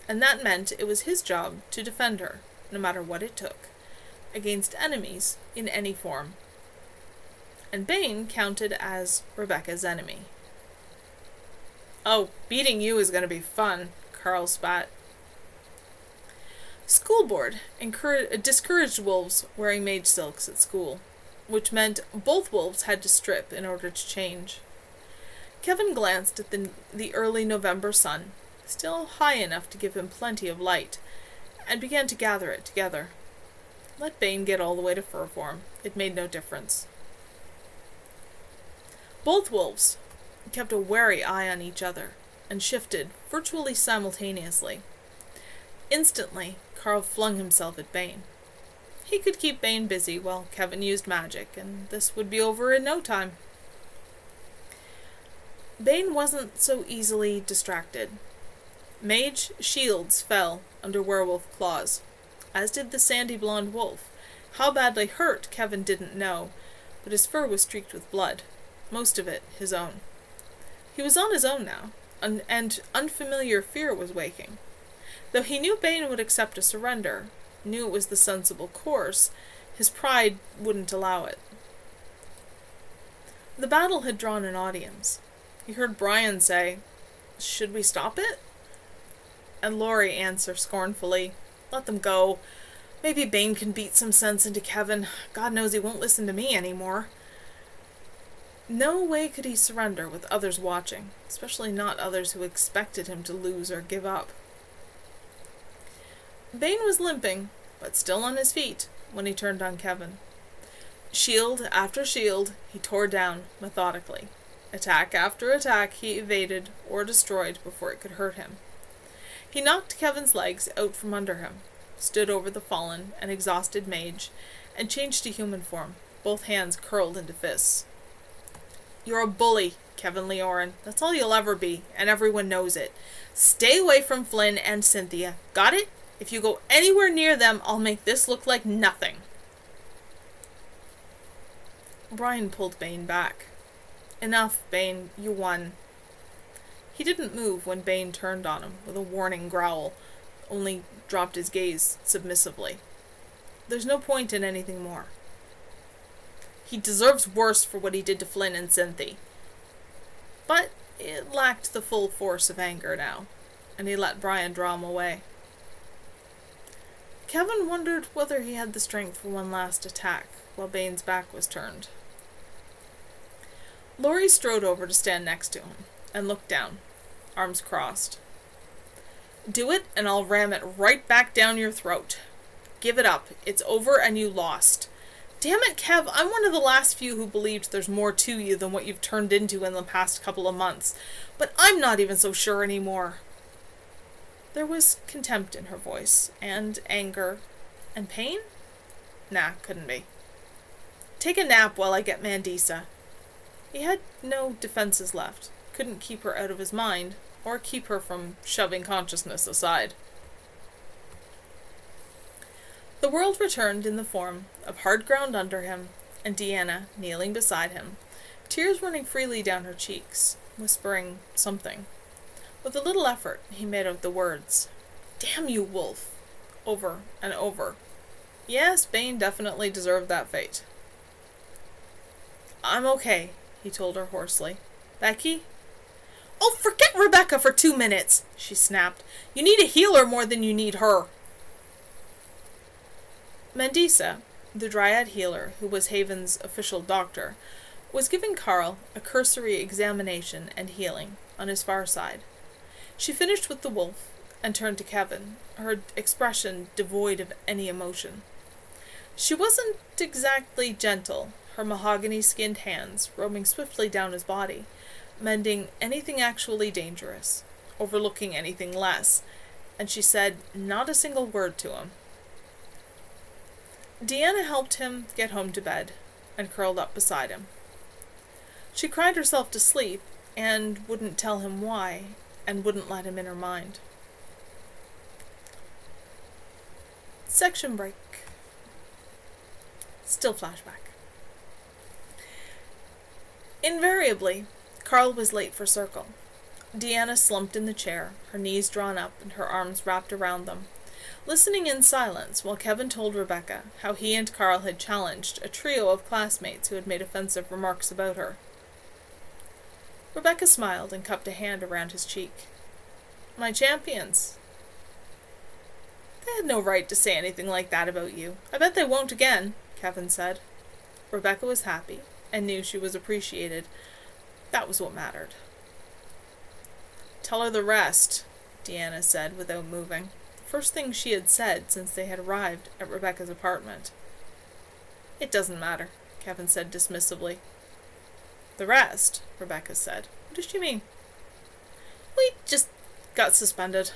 and that meant it was his job to defend her, no matter what it took, against enemies in any form. And Bane counted as Rebecca's enemy. Oh, beating you is going to be fun, Carl spat. School board discouraged wolves wearing mage silks at school, which meant both wolves had to strip in order to change. Kevin glanced at the early November sun, still high enough to give him plenty of light, and began to gather it together. Let Bane get all the way to fur form. It made no difference. Both wolves kept a wary eye on each other, and shifted virtually simultaneously. Instantly, Carl flung himself at Bane. He could keep Bane busy while Kevin used magic, and this would be over in no time. Bane wasn't so easily distracted. Mage shields fell under werewolf claws, as did the sandy blonde wolf. How badly hurt Kevin didn't know, but his fur was streaked with blood, most of it his own. He was on his own now, and unfamiliar fear was waking. Though he knew Bane would accept a surrender, knew it was the sensible course, his pride wouldn't allow it. The battle had drawn an audience. He heard Brian say, "Should we stop it?" And Laurie answer scornfully, "Let them go. Maybe Bane can beat some sense into Kevin. God knows he won't listen to me anymore." No way could he surrender with others watching, especially not others who expected him to lose or give up. Bane was limping, but still on his feet, when he turned on Kevin. Shield after shield, he tore down methodically. Attack after attack he evaded or destroyed before it could hurt him. He knocked Kevin's legs out from under him, stood over the fallen and exhausted mage, and changed to human form, both hands curled into fists. "You're a bully, Kevin Leorin. That's all you'll ever be, and everyone knows it. Stay away from Flynn and Cynthia. Got it? If you go anywhere near them, I'll make this look like nothing." Brian pulled Bane back. "Enough, Bane. You won." He didn't move when Bane turned on him with a warning growl, only dropped his gaze submissively. "There's no point in anything more." "He deserves worse for what he did to Flynn and Cynthia." But it lacked the full force of anger now, and he let Brian draw him away. Kevin wondered whether he had the strength for one last attack while Bane's back was turned. Laurie strode over to stand next to him and looked down, arms crossed. "Do it, and I'll ram it right back down your throat. Give it up. It's over and you lost. Damn it, Kev, I'm one of the last few who believed there's more to you than what you've turned into in the past couple of months. But I'm not even so sure anymore. There was contempt in her voice, and anger, and pain? Nah, couldn't be. Take a nap while I get Mandisa. He had no defenses left, couldn't keep her out of his mind, or keep her from shoving consciousness aside. The world returned in the form of hard ground under him, and Deanna kneeling beside him, tears running freely down her cheeks, whispering something. With a little effort, he made out the words, "Damn you, Wolf," over and over. Yes, Bane definitely deserved that fate. "I'm okay," he told her hoarsely. "Becky?" "Oh, forget Rebecca for 2 minutes," she snapped. "You need a healer more than you need her." Mandisa, the Dryad healer who was Haven's official doctor, was giving Carl a cursory examination and healing on his far side. She finished with the wolf and turned to Kevin, her expression devoid of any emotion. She wasn't exactly gentle, her mahogany-skinned hands roaming swiftly down his body, mending anything actually dangerous, overlooking anything less, and she said not a single word to him. Deanna helped him get home to bed and curled up beside him. She cried herself to sleep and wouldn't tell him why, and wouldn't let him in her mind. Section break. Still flashback. Invariably, Carl was late for circle. Deanna slumped in the chair, her knees drawn up and her arms wrapped around them, listening in silence while Kevin told Rebecca how he and Carl had challenged a trio of classmates who had made offensive remarks about her. Rebecca smiled and cupped a hand around his cheek. "My champions." "They had no right to say anything like that about you. I bet they won't again," Kevin said. Rebecca was happy and knew she was appreciated. That was what mattered. "Tell her the rest," Deanna said without moving. The first thing she had said since they had arrived at Rebecca's apartment. "It doesn't matter," Kevin said dismissively. "The rest?" Rebecca said. "What does she mean?" "We just got suspended."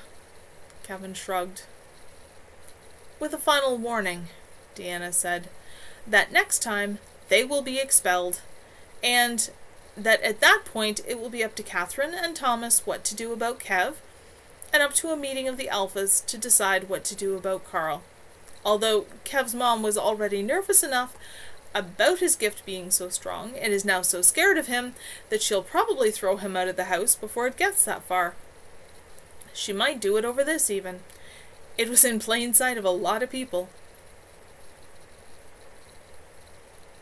Kevin shrugged. "With a final warning," Deanna said, "that next time they will be expelled, and that at that point it will be up to Catherine and Thomas what to do about Kev, and up to a meeting of the Alphas to decide what to do about Carl. Although Kev's mom was already nervous enough about his gift being so strong, and is now so scared of him, that she'll probably throw him out of the house before it gets that far. She might do it over this, even. It was in plain sight of a lot of people."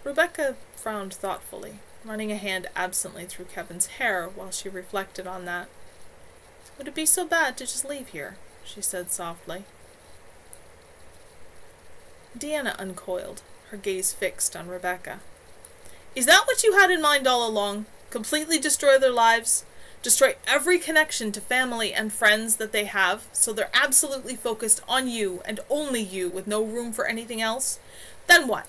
Rebecca frowned thoughtfully, running a hand absently through Kevin's hair while she reflected on that. "Would it be so bad to just leave here?" she said softly. Deanna uncoiled, her gaze fixed on Rebecca. "Is that what you had in mind all along? Completely destroy their lives? Destroy every connection to family and friends that they have, so they're absolutely focused on you and only you, with no room for anything else? Then what?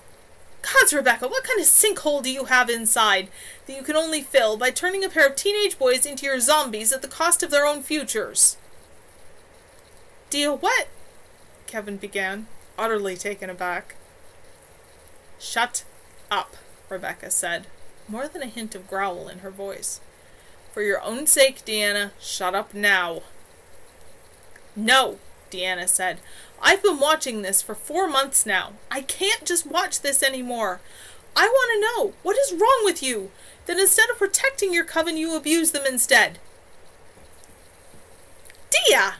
Gods, Rebecca, what kind of sinkhole do you have inside that you can only fill by turning a pair of teenage boys into your zombies at the cost of their own futures?" "Dear what?" Kevin began, utterly taken aback. "Shut up," Rebecca said, more than a hint of growl in her voice. "For your own sake, Deanna, shut up now." "No," Deanna said. "I've been watching this for 4 months now. I can't just watch this anymore. I want to know, what is wrong with you, that instead of protecting your coven, you abuse them instead?" "Dia!"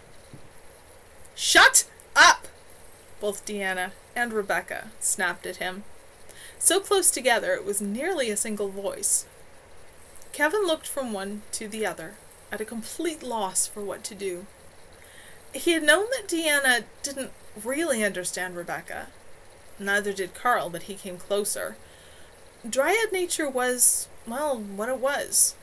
"Shut up!" Both Deanna and Rebecca snapped at him. So close together it was nearly a single voice. Kevin looked from one to the other, at a complete loss for what to do. He had known that Deanna didn't really understand Rebecca. Neither did Carl, but he came closer. Dryad nature was, well, what it was.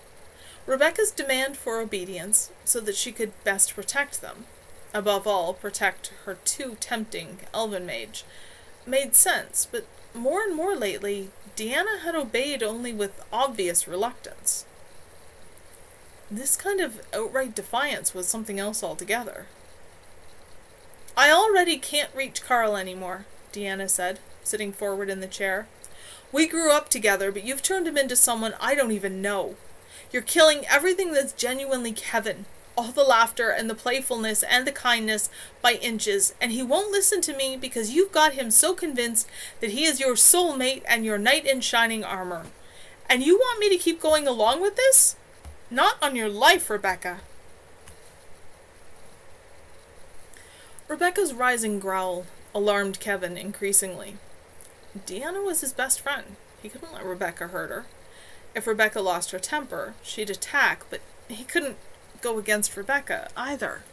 Rebecca's demand for obedience, so that she could best protect them, above all, protect her too tempting elven mage, made sense, but more and more lately, Deanna had obeyed only with obvious reluctance. This kind of outright defiance was something else altogether. "I already can't reach Carl anymore," Deanna said, sitting forward in the chair. "We grew up together, but you've turned him into someone I don't even know. You're killing everything that's genuinely Kevin. All the laughter and the playfulness and the kindness by inches, and he won't listen to me because you've got him so convinced that he is your soulmate and your knight in shining armor. And you want me to keep going along with this? Not on your life, Rebecca." Rebecca's rising growl alarmed Kevin increasingly. Deanna was his best friend. He couldn't let Rebecca hurt her. If Rebecca lost her temper, she'd attack, but he couldn't go against Rebecca either.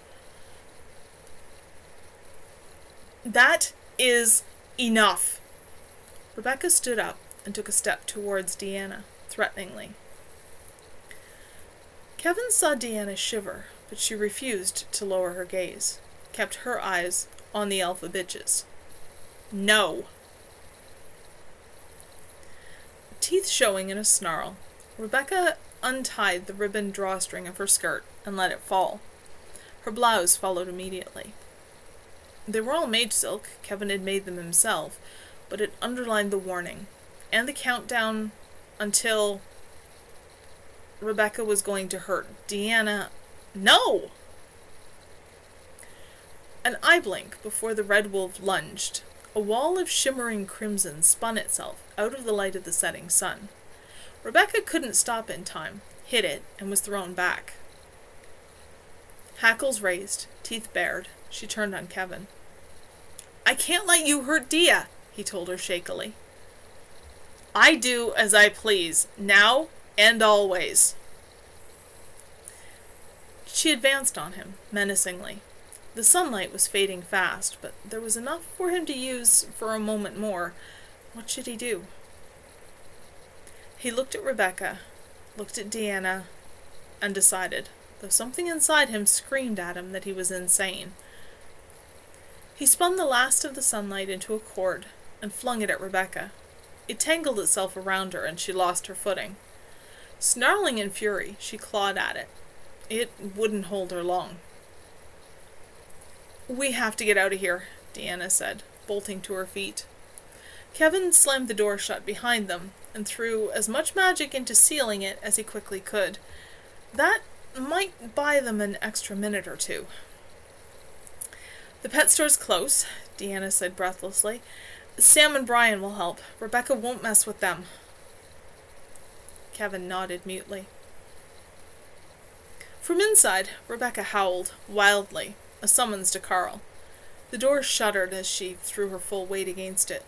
"That is enough." Rebecca stood up and took a step towards Deanna, threateningly. Kevin saw Deanna shiver, but she refused to lower her gaze, kept her eyes on the alpha bitches. "No." Teeth showing in a snarl, Rebecca untied the ribbon drawstring of her skirt and let it fall. Her blouse followed immediately. They were all mage silk. Kevin had made them himself, but it underlined the warning and the countdown until Rebecca was going to hurt Deanna. No! An eye blink before the red wolf lunged. A wall of shimmering crimson spun itself out of the light of the setting sun. Rebecca couldn't stop in time, hit it, and was thrown back. Hackles raised, teeth bared, she turned on Kevin. "I can't let you hurt Dia," he told her shakily. "I do as I please, now and always." She advanced on him, menacingly. The sunlight was fading fast, but there was enough for him to use for a moment more. What should he do? He looked at Rebecca, looked at Deanna, and decided, though something inside him screamed at him that he was insane. He spun the last of the sunlight into a cord and flung it at Rebecca. It tangled itself around her, and she lost her footing. Snarling in fury, she clawed at it. It wouldn't hold her long. "We have to get out of here," Deanna said, bolting to her feet. Kevin slammed the door shut behind them and threw as much magic into sealing it as he quickly could. That might buy them an extra minute or two. "The pet store's close," Deanna said breathlessly. "Sam and Brian will help. Rebecca won't mess with them." Kevin nodded mutely. From inside, Rebecca howled, wildly, a summons to Carl. The door shuddered as she threw her full weight against it.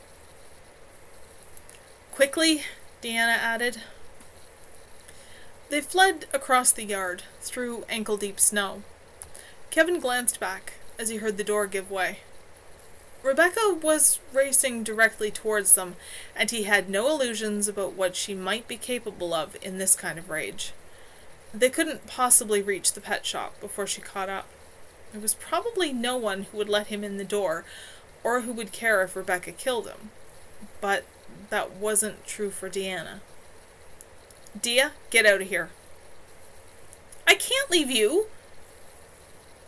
"Quickly," Deanna added. They fled across the yard, through ankle-deep snow. Kevin glanced back as he heard the door give way. Rebecca was racing directly towards them, and he had no illusions about what she might be capable of in this kind of rage. They couldn't possibly reach the pet shop before she caught up. There was probably no one who would let him in the door, or who would care if Rebecca killed him. But that wasn't true for Deanna. "Dia, get out of here." "I can't leave you."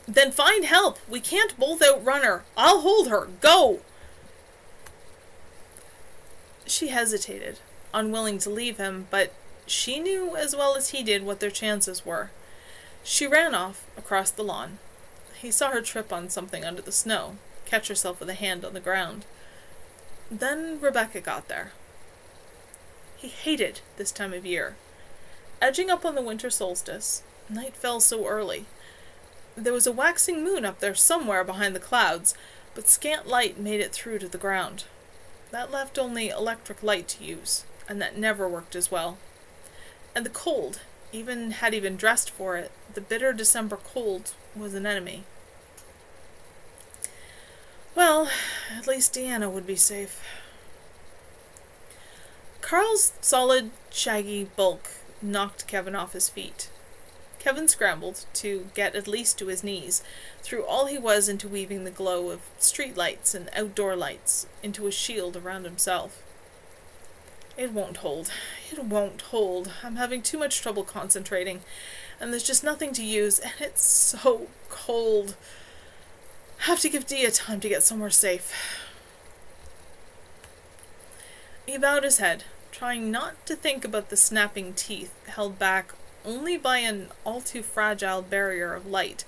"Then find help. We can't both outrun her. I'll hold her. Go!" She hesitated, unwilling to leave him, but she knew as well as he did what their chances were. She ran off across the lawn. He saw her trip on something under the snow, catch herself with a hand on the ground. Then Rebecca got there. He hated this time of year. Edging up on the winter solstice, night fell so early. There was a waxing moon up there somewhere behind the clouds, but scant light made it through to the ground. That left only electric light to use, and that never worked as well. And the cold, even had he been dressed for it, the bitter December cold was an enemy. Well, at least Deanna would be safe. Carl's solid, shaggy bulk knocked Kevin off his feet. Kevin scrambled to get at least to his knees, threw all he was into weaving the glow of street lights and outdoor lights into a shield around himself. It won't hold. It won't hold. I'm having too much trouble concentrating, and there's just nothing to use, and it's so cold. I have to give Dia time to get somewhere safe. He bowed his head, trying not to think about the snapping teeth held back only by an all too fragile barrier of light.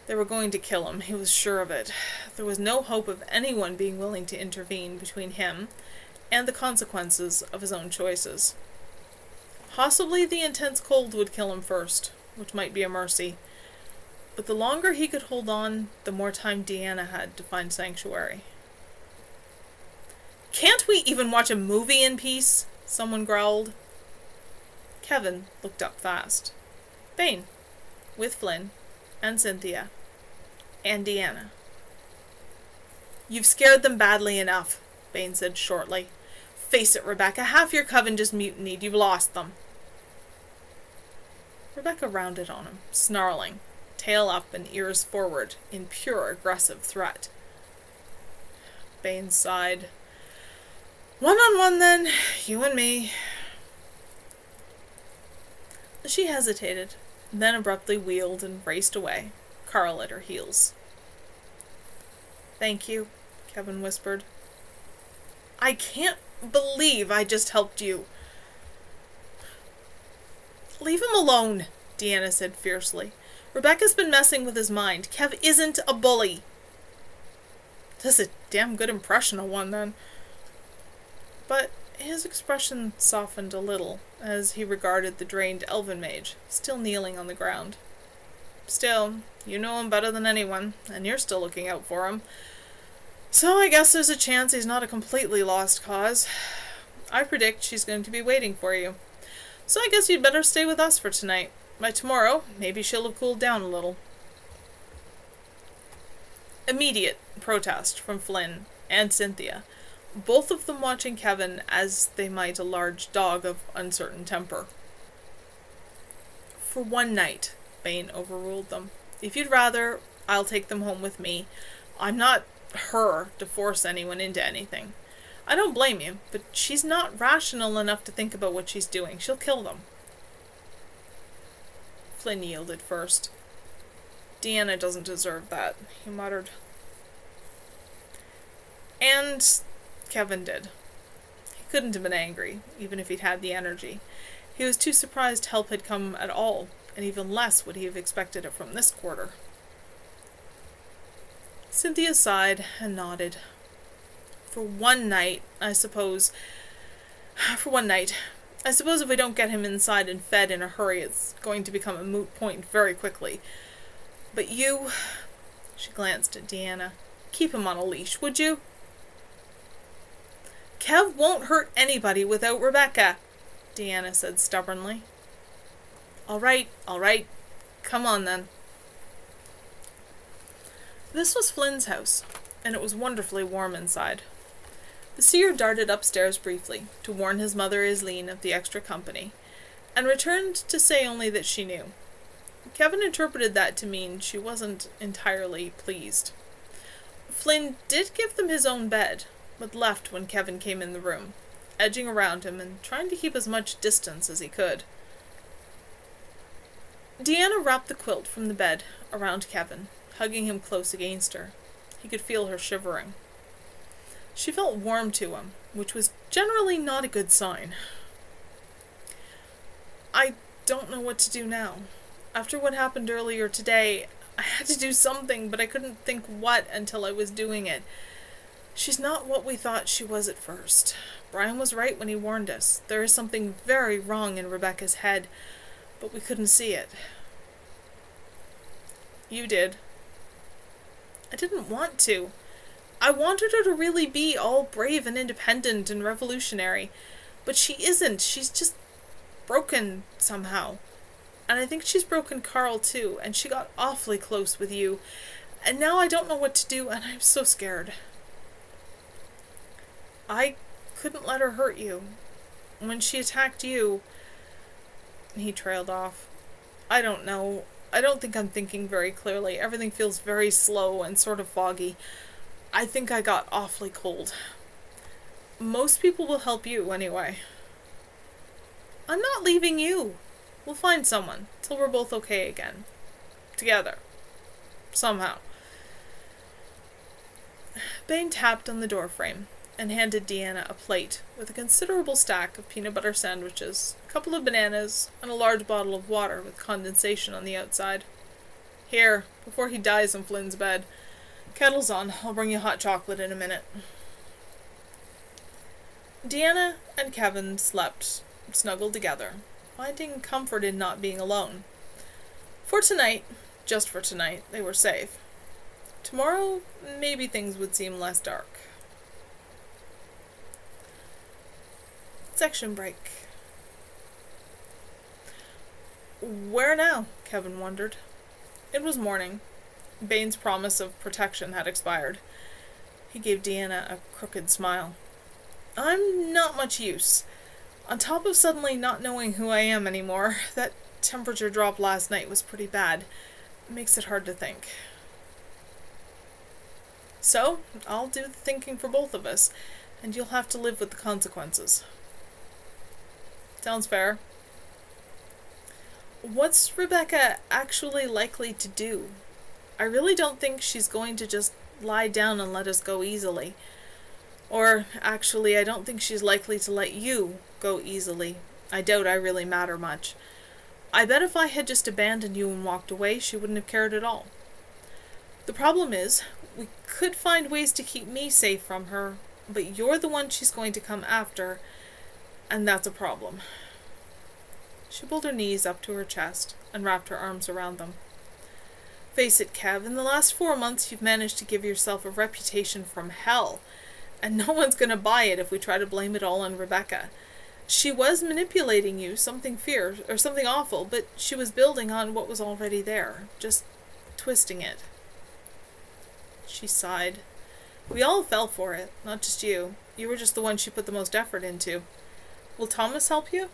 They were going to kill him, he was sure of it. There was no hope of anyone being willing to intervene between him and the consequences of his own choices. Possibly the intense cold would kill him first, which might be a mercy. But the longer he could hold on, the more time Deanna had to find sanctuary. "Can't we even watch a movie in peace?" someone growled. Kevin looked up fast. Bane, with Flynn, and Cynthia, and Deanna. "You've scared them badly enough," Bane said shortly. "Face it, Rebecca, half your coven just mutinied. You've lost them." Rebecca rounded on him, snarling, tail up and ears forward, in pure aggressive threat. Bane sighed. "1-on-1 then, you and me." She hesitated, then abruptly wheeled and raced away, Carl at her heels. "Thank you," Kevin whispered. "I can't believe I just helped you." "Leave him alone," Deanna said fiercely. "Rebecca's been messing with his mind. Kev isn't a bully." "That's a damn good impression of one, then." But his expression softened a little as he regarded the drained elven mage, still kneeling on the ground. "Still, you know him better than anyone, and you're still looking out for him. So I guess there's a chance he's not a completely lost cause. I predict she's going to be waiting for you. So I guess you'd better stay with us for tonight. By tomorrow, maybe she'll have cooled down a little." Immediate protest from Flynn and Cynthia, both of them watching Kevin as they might a large dog of uncertain temper. "For one night," Bane overruled them. "If you'd rather, I'll take them home with me. I'm not her to force anyone into anything. I don't blame you, but she's not rational enough to think about what she's doing. She'll kill them." Flynn yielded first. "Deanna doesn't deserve that," he muttered. And Kevin did. He couldn't have been angry, even if he'd had the energy. He was too surprised help had come at all, and even less would he have expected it from this quarter. Cynthia sighed and nodded. For one night, I suppose if we don't get him inside and fed in a hurry, it's going to become a moot point very quickly. But you," she glanced at Deanna, "keep him on a leash, would you?" "Kev won't hurt anybody without Rebecca," Deanna said stubbornly. All right. Come on then." This was Flynn's house, and it was wonderfully warm inside. The seer darted upstairs briefly, to warn his mother Isleen of the extra company, and returned to say only that she knew. Kevin interpreted that to mean she wasn't entirely pleased. Flynn did give them his own bed, but left when Kevin came in the room, edging around him and trying to keep as much distance as he could. Deanna wrapped the quilt from the bed around Kevin, hugging him close against her. He could feel her shivering. She felt warm to him, which was generally not a good sign. "I don't know what to do now. After what happened earlier today, I had to do something, but I couldn't think what until I was doing it. She's not what we thought she was at first. Brian was right when he warned us. There is something very wrong in Rebecca's head, but we couldn't see it." "You did." "I didn't want to. I wanted her to really be all brave and independent and revolutionary, but she isn't. She's just broken somehow. And I think she's broken Carl too, and she got awfully close with you. And now I don't know what to do, and I'm so scared." "I couldn't let her hurt you. When she attacked you..." He trailed off. "I don't know. I don't think I'm thinking very clearly. Everything feels very slow and sort of foggy. I think I got awfully cold. Most people will help you anyway. I'm not leaving you. We'll find someone till we're both okay again. Together. Somehow. Bane tapped on the doorframe and handed Deanna a plate with a considerable stack of peanut butter sandwiches, a couple of bananas, and a large bottle of water with condensation on the outside. Here, before he dies in Flynn's bed. Kettle's on. I'll bring you hot chocolate in a minute. Deanna and Kevin slept, snuggled together, finding comfort in not being alone. For tonight, just for tonight, they were safe. Tomorrow, maybe things would seem less dark. Section break. Where now? Kevin wondered. It was morning. Bane's promise of protection had expired. He gave Deanna a crooked smile. I'm not much use. On top of suddenly not knowing who I am anymore, that temperature drop last night was pretty bad. It makes it hard to think. So, I'll do the thinking for both of us, and you'll have to live with the consequences. Sounds fair. What's Rebecca actually likely to do? I really don't think she's going to just lie down and let us go easily. Or, actually, I don't think she's likely to let you go easily. I doubt I really matter much. I bet if I had just abandoned you and walked away, she wouldn't have cared at all. The problem is, we could find ways to keep me safe from her, but you're the one she's going to come after, and that's a problem. She pulled her knees up to her chest and wrapped her arms around them. Face it, Kev, in the last 4 months you've managed to give yourself a reputation from hell, and no one's going to buy it if we try to blame it all on Rebecca. She was manipulating you, something fierce, or something awful, but she was building on what was already there, just twisting it. She sighed. We all fell for it, not just you. You were just the one she put the most effort into. Will Thomas help you?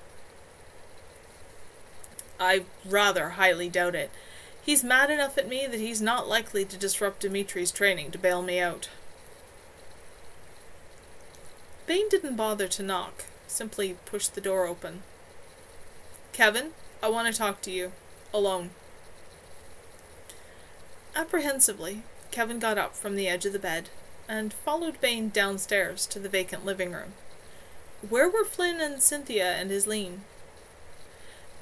I rather highly doubt it. He's mad enough at me that he's not likely to disrupt Dimitri's training to bail me out. Bane didn't bother to knock, simply pushed the door open. Kevin, I want to talk to you. Alone. Apprehensively, Kevin got up from the edge of the bed and followed Bane downstairs to the vacant living room. Where were Flynn and Cynthia and Isleen?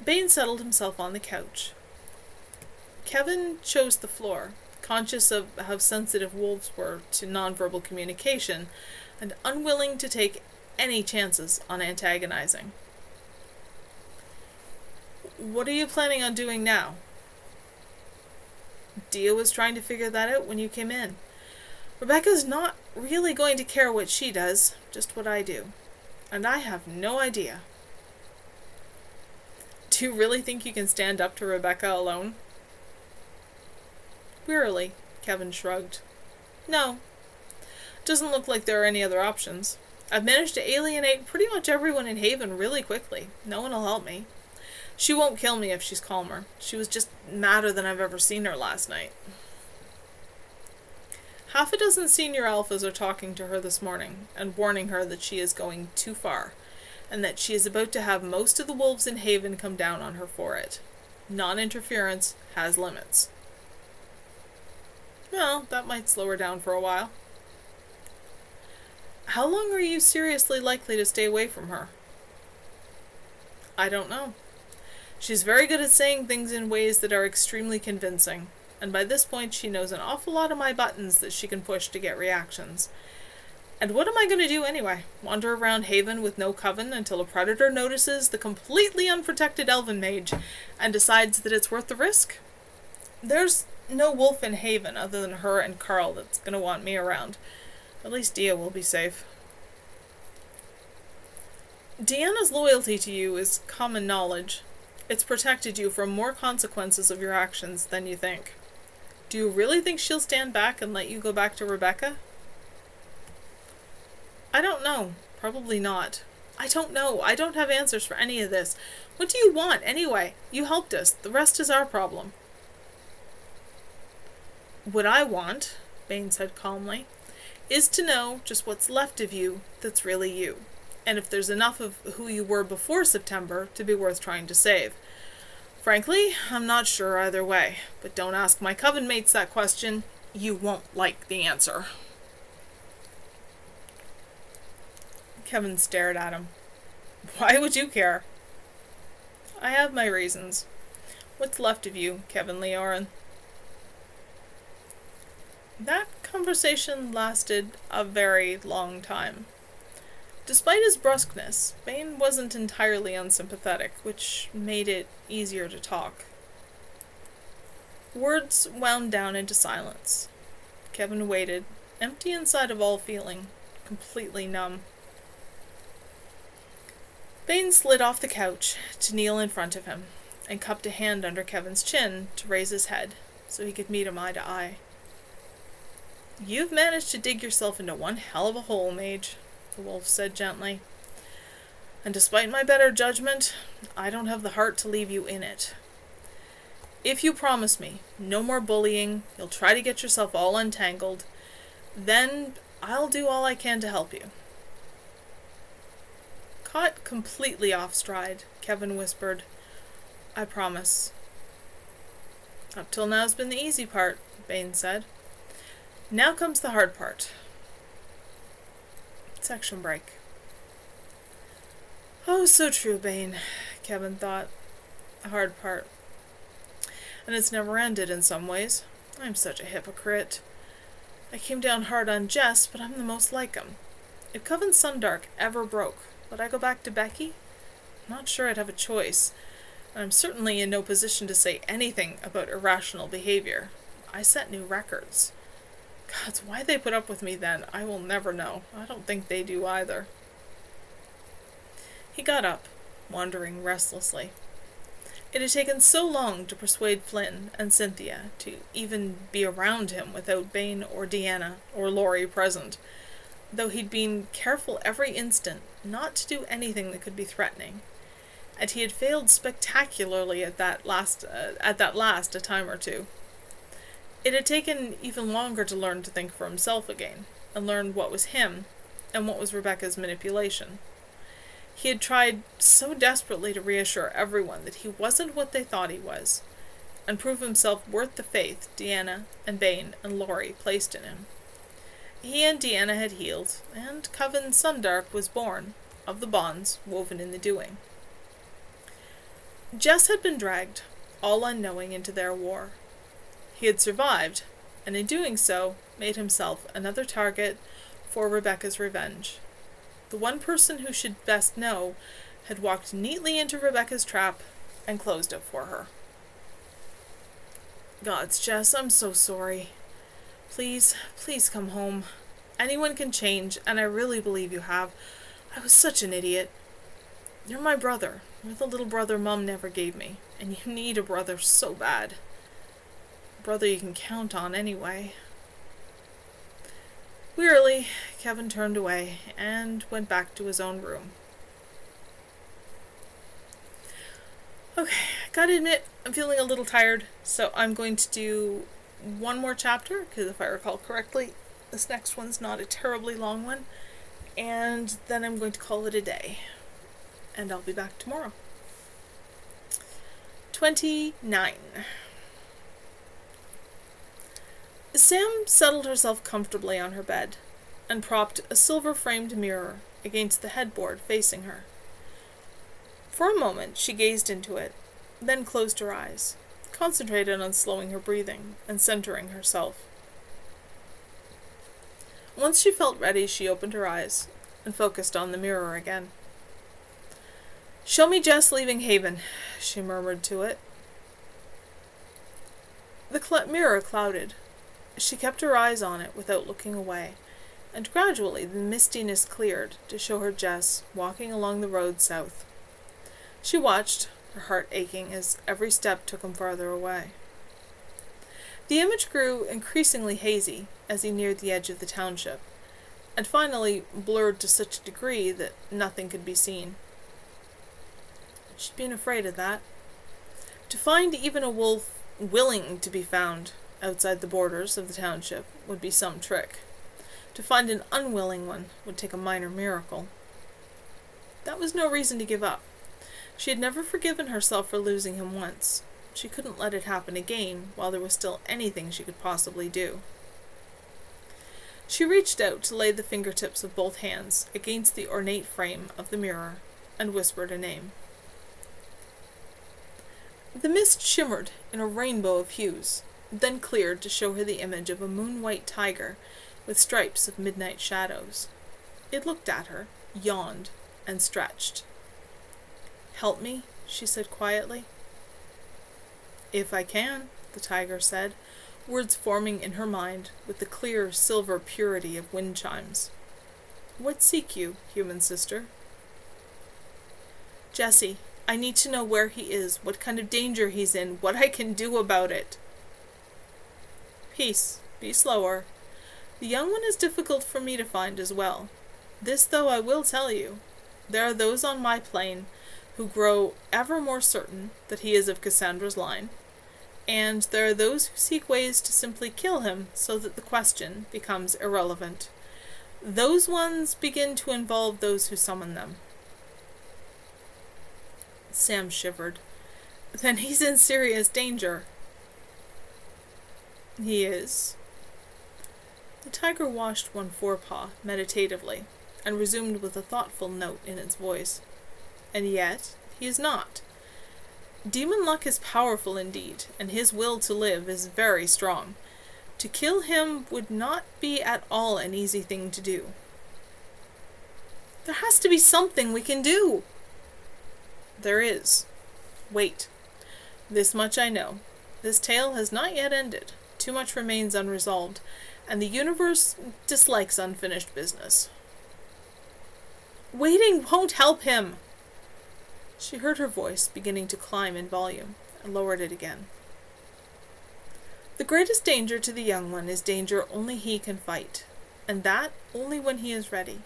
Bane settled himself on the couch. Kevin chose the floor, conscious of how sensitive wolves were to nonverbal communication, and unwilling to take any chances on antagonizing. What are you planning on doing now? Dia was trying to figure that out when you came in. Rebecca's not really going to care what she does, just what I do. And I have no idea. Do you really think you can stand up to Rebecca alone? Wearily, Kevin shrugged. No. Doesn't look like there are any other options. I've managed to alienate pretty much everyone in Haven really quickly. No one will help me. She won't kill me if she's calmer. She was just madder than I've ever seen her last night. 6 senior alphas are talking to her this morning and warning her that she is going too far, and that she is about to have most of the wolves in Haven come down on her for it. Non-interference has limits. Well, that might slow her down for a while. How long are you seriously likely to stay away from her? I don't know. She's very good at saying things in ways that are extremely convincing, and by this point she knows an awful lot of my buttons that she can push to get reactions. And what am I going to do anyway? Wander around Haven with no coven until a predator notices the completely unprotected elven mage and decides that it's worth the risk? There's no wolf in Haven other than her and Carl that's going to want me around. At least Dia will be safe. Deanna's loyalty to you is common knowledge. It's protected you from more consequences of your actions than you think. Do you really think she'll stand back and let you go back to Rebecca? I don't know. Probably not. I don't know. I don't have answers for any of this. What do you want, anyway? You helped us. The rest is our problem. What I want, Bane said calmly, is to know just what's left of you that's really you, and if there's enough of who you were before September to be worth trying to save. Frankly, I'm not sure either way, but don't ask my coven mates that question. You won't like the answer. Kevin stared at him. Why would you care? I have my reasons. What's left of you, Kevin Leorin? That conversation lasted a very long time. Despite his brusqueness, Bane wasn't entirely unsympathetic, which made it easier to talk. Words wound down into silence. Kevin waited, empty inside of all feeling, completely numb. Bane slid off the couch to kneel in front of him, and cupped a hand under Kevin's chin to raise his head, so he could meet him eye to eye. You've managed to dig yourself into one hell of a hole, Mage, the wolf said gently. And despite my better judgment, I don't have the heart to leave you in it. If you promise me no more bullying, you'll try to get yourself all untangled, then I'll do all I can to help you. Caught completely off stride, Kevin whispered, I promise. Up till now's been the easy part, Bane said. Now comes the hard part. Section break. Oh, so true, Bane, Kevin thought. The hard part. And it's never ended in some ways. I'm such a hypocrite. I came down hard on Jess, but I'm the most like him. If Coven Sundark ever broke, would I go back to Becky? I'm not sure I'd have a choice. And I'm certainly in no position to say anything about irrational behavior. I set new records. God, why they put up with me then, I will never know. I don't think they do either. He got up, wandering restlessly. It had taken so long to persuade Flynn and Cynthia to even be around him without Bane or Deanna or Laurie present, though he'd been careful every instant not to do anything that could be threatening, and he had failed spectacularly at that last a time or two. It had taken even longer to learn to think for himself again, and learn what was him, and what was Rebecca's manipulation. He had tried so desperately to reassure everyone that he wasn't what they thought he was, and prove himself worth the faith Deanna and Bane and Laurie placed in him. He and Deanna had healed, and Coven Sundark was born, of the bonds woven in the doing. Jess had been dragged, all unknowing, into their war. He had survived, and in doing so, made himself another target for Rebecca's revenge. The one person who should best know had walked neatly into Rebecca's trap and closed it for her. Gods, Jess, I'm so sorry. Please, please come home. Anyone can change, and I really believe you have. I was such an idiot. You're my brother. You're the little brother Mum never gave me, and you need a brother so bad. A brother you can count on anyway. Wearily, Kevin turned away and went back to his own room. Okay, gotta admit, I'm feeling a little tired, so I'm going to do one more chapter, because if I recall correctly, this next one's not a terribly long one, and then I'm going to call it a day, and I'll be back tomorrow. 29. Sam settled herself comfortably on her bed, and propped a silver-framed mirror against the headboard facing her. For a moment she gazed into it, then closed her eyes, concentrated on slowing her breathing and centering herself. Once she felt ready, she opened her eyes and focused on the mirror again. "Show me Jess leaving Haven," she murmured to it. The mirror clouded. She kept her eyes on it without looking away, and gradually the mistiness cleared to show her Jess walking along the road south. She watched, her heart aching as every step took him farther away. The image grew increasingly hazy as he neared the edge of the township, and finally blurred to such a degree that nothing could be seen. She'd been afraid of that. To find even a wolf willing to be found outside the borders of the township would be some trick. To find an unwilling one would take a minor miracle. That was no reason to give up. She had never forgiven herself for losing him once. She couldn't let it happen again while there was still anything she could possibly do. She reached out to lay the fingertips of both hands against the ornate frame of the mirror and whispered a name. The mist shimmered in a rainbow of hues, then cleared to show her the image of a moon-white tiger with stripes of midnight shadows. It looked at her, yawned, and stretched. "Help me," she said quietly. "If I can," the tiger said, words forming in her mind with the clear silver purity of wind chimes. "What seek you, human sister?" "Jesse, I need to know where he is, what kind of danger he's in, what I can do about it." "Peace, be slower. The young one is difficult for me to find as well. This, though, I will tell you. There are those on my plane who grow ever more certain that he is of Cassandra's line, and there are those who seek ways to simply kill him so that the question becomes irrelevant. Those ones begin to involve those who summon them." Sam shivered. "Then he's in serious danger." "He is." The tiger washed one forepaw meditatively, and resumed with a thoughtful note in its voice. "And yet, he is not. Demon luck is powerful indeed, and his will to live is very strong. To kill him would not be at all an easy thing to do." "There has to be something we can do." "There is. Wait. This much I know. This tale has not yet ended. Too much remains unresolved, and the universe dislikes unfinished business." "Waiting won't help him." She heard her voice beginning to climb in volume, and lowered it again. "The greatest danger to the young one is danger only he can fight, and that only when he is ready.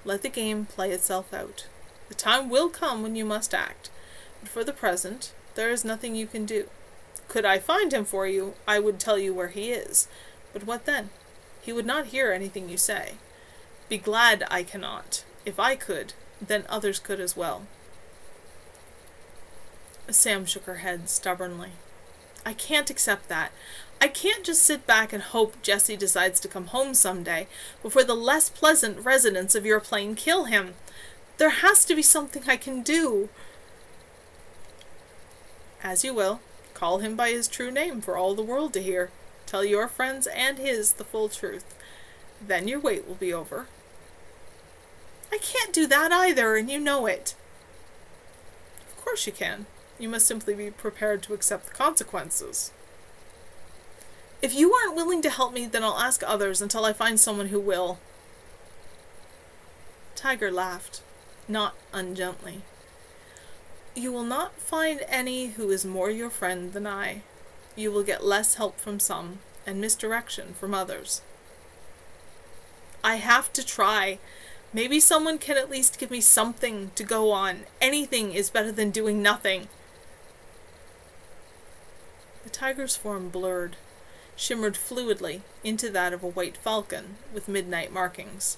Let the game play itself out. The time will come when you must act, but for the present, there is nothing you can do. Could I find him for you, I would tell you where he is, but what then? He would not hear anything you say. Be glad I cannot. If I could, then others could as well." Sam shook her head stubbornly. "I can't accept that. I can't just sit back and hope Jesse decides to come home someday before the less pleasant residents of your plane kill him. There has to be something I can do." "As you will. Call him by his true name for all the world to hear. Tell your friends and his the full truth. Then your wait will be over." "I can't do that either, and you know it." "Of course you can. You must simply be prepared to accept the consequences." "If you aren't willing to help me, then I'll ask others until I find someone who will." Tiger laughed, not ungently. "You will not find any who is more your friend than I. You will get less help from some, and misdirection from others." "I have to try. Maybe someone can at least give me something to go on. Anything is better than doing nothing." The tiger's form blurred, shimmered fluidly into that of a white falcon with midnight markings.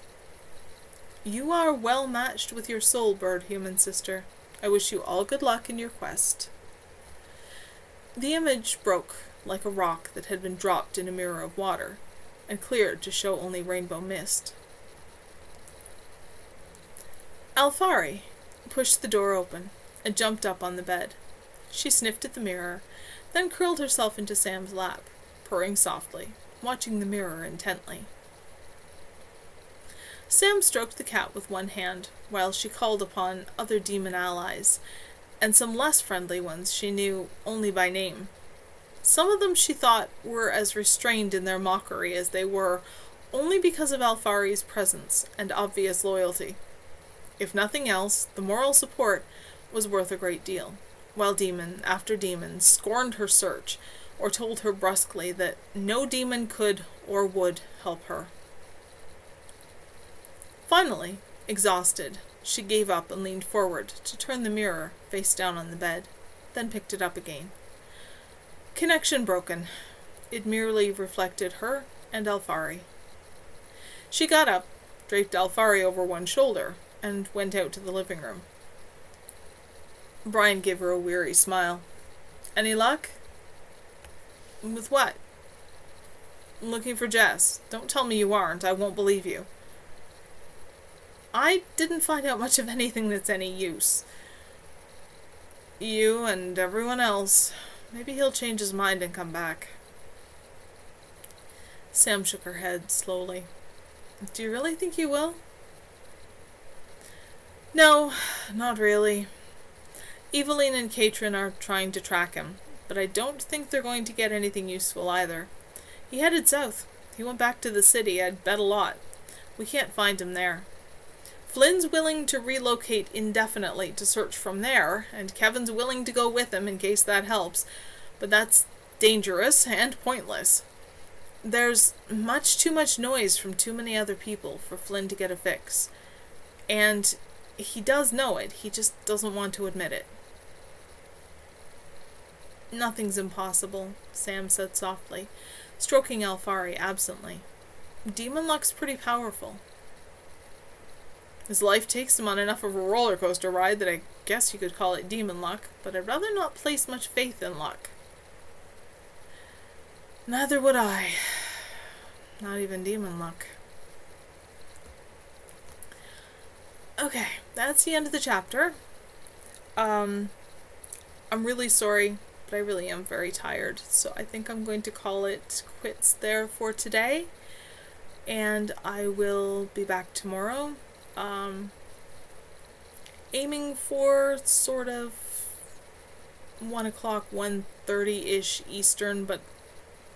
"You are well matched with your soul, bird human sister. I wish you all good luck in your quest." The image broke like a rock that had been dropped in a mirror of water, and cleared to show only rainbow mist. Alfari pushed the door open and jumped up on the bed. She sniffed at the mirror, then curled herself into Sam's lap, purring softly, watching the mirror intently. Sam stroked the cat with one hand, while she called upon other demon allies, and some less friendly ones she knew only by name. Some of them she thought were as restrained in their mockery as they were, only because of Alfari's presence and obvious loyalty. If nothing else, the moral support was worth a great deal, while demon after demon scorned her search, or told her brusquely that no demon could or would help her. Finally, exhausted, she gave up and leaned forward to turn the mirror face down on the bed, then picked it up again. Connection broken. It merely reflected her and Alfari. She got up, draped Alfari over one shoulder, and went out to the living room. Brian gave her a weary smile. Any luck? With what? Looking for Jess. Don't tell me you aren't. I won't believe you. I didn't find out much of anything that's any use. You and everyone else. Maybe he'll change his mind and come back. Sam shook her head slowly. Do you really think he will? No, not really. Eveline and Katrin are trying to track him, but I don't think they're going to get anything useful either. He headed south. He went back to the city. I'd bet a lot. We can't find him there. Flynn's willing to relocate indefinitely to search from there, and Kevin's willing to go with him in case that helps, but that's dangerous and pointless. There's much too much noise from too many other people for Flynn to get a fix. And he does know it, he just doesn't want to admit it. Nothing's impossible, Sam said softly, stroking Alfari absently. Demon luck's pretty powerful. His life takes him on enough of a roller coaster ride that I guess you could call it demon luck, but I'd rather not place much faith in luck. Neither would I. Not even demon luck. Okay, that's the end of the chapter. I'm really sorry, but I really am very tired, so I think I'm going to call it quits there for today, and I will be back tomorrow, aiming for sort of 1 o'clock, 1:30-ish Eastern, but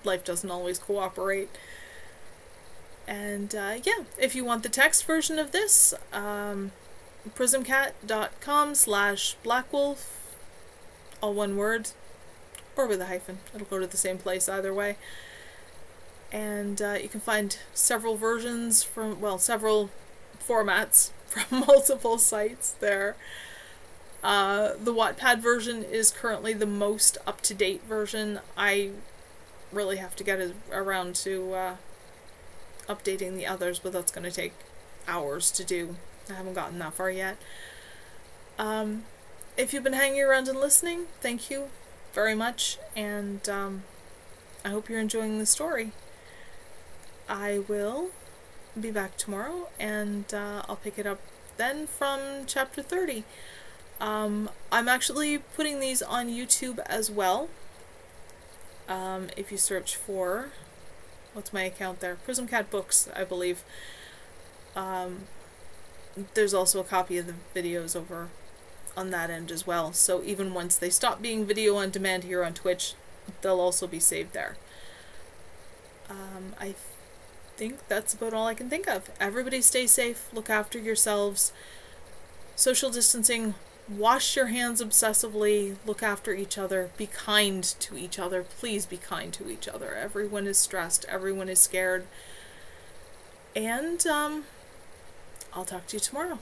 life doesn't always cooperate. And yeah, if you want the text version of this, prismcat.com/blackwolf, all one word, or with a hyphen. It'll go to the same place either way. And you can find several versions from, well, several formats from multiple sites there. The Wattpad version is currently the most up-to-date version. I really have to get around to updating the others, but that's going to take hours to do. I haven't gotten that far yet. If you've been hanging around and listening, thank you very much, and I hope you're enjoying the story. I will be back tomorrow, and I'll pick it up then from chapter 30. I'm actually putting these on YouTube as well. If you search for, what's my account there? Prismcat Books, I believe. There's also a copy of the videos over on that end as well. So even once they stop being video on demand here on Twitch, they'll also be saved there. I think that's about all I can think of. Everybody stay safe, look after yourselves, social distancing, wash your hands obsessively, look after each other, be kind to each other, please be kind to each other. Everyone is stressed, everyone is scared, and I'll talk to you tomorrow.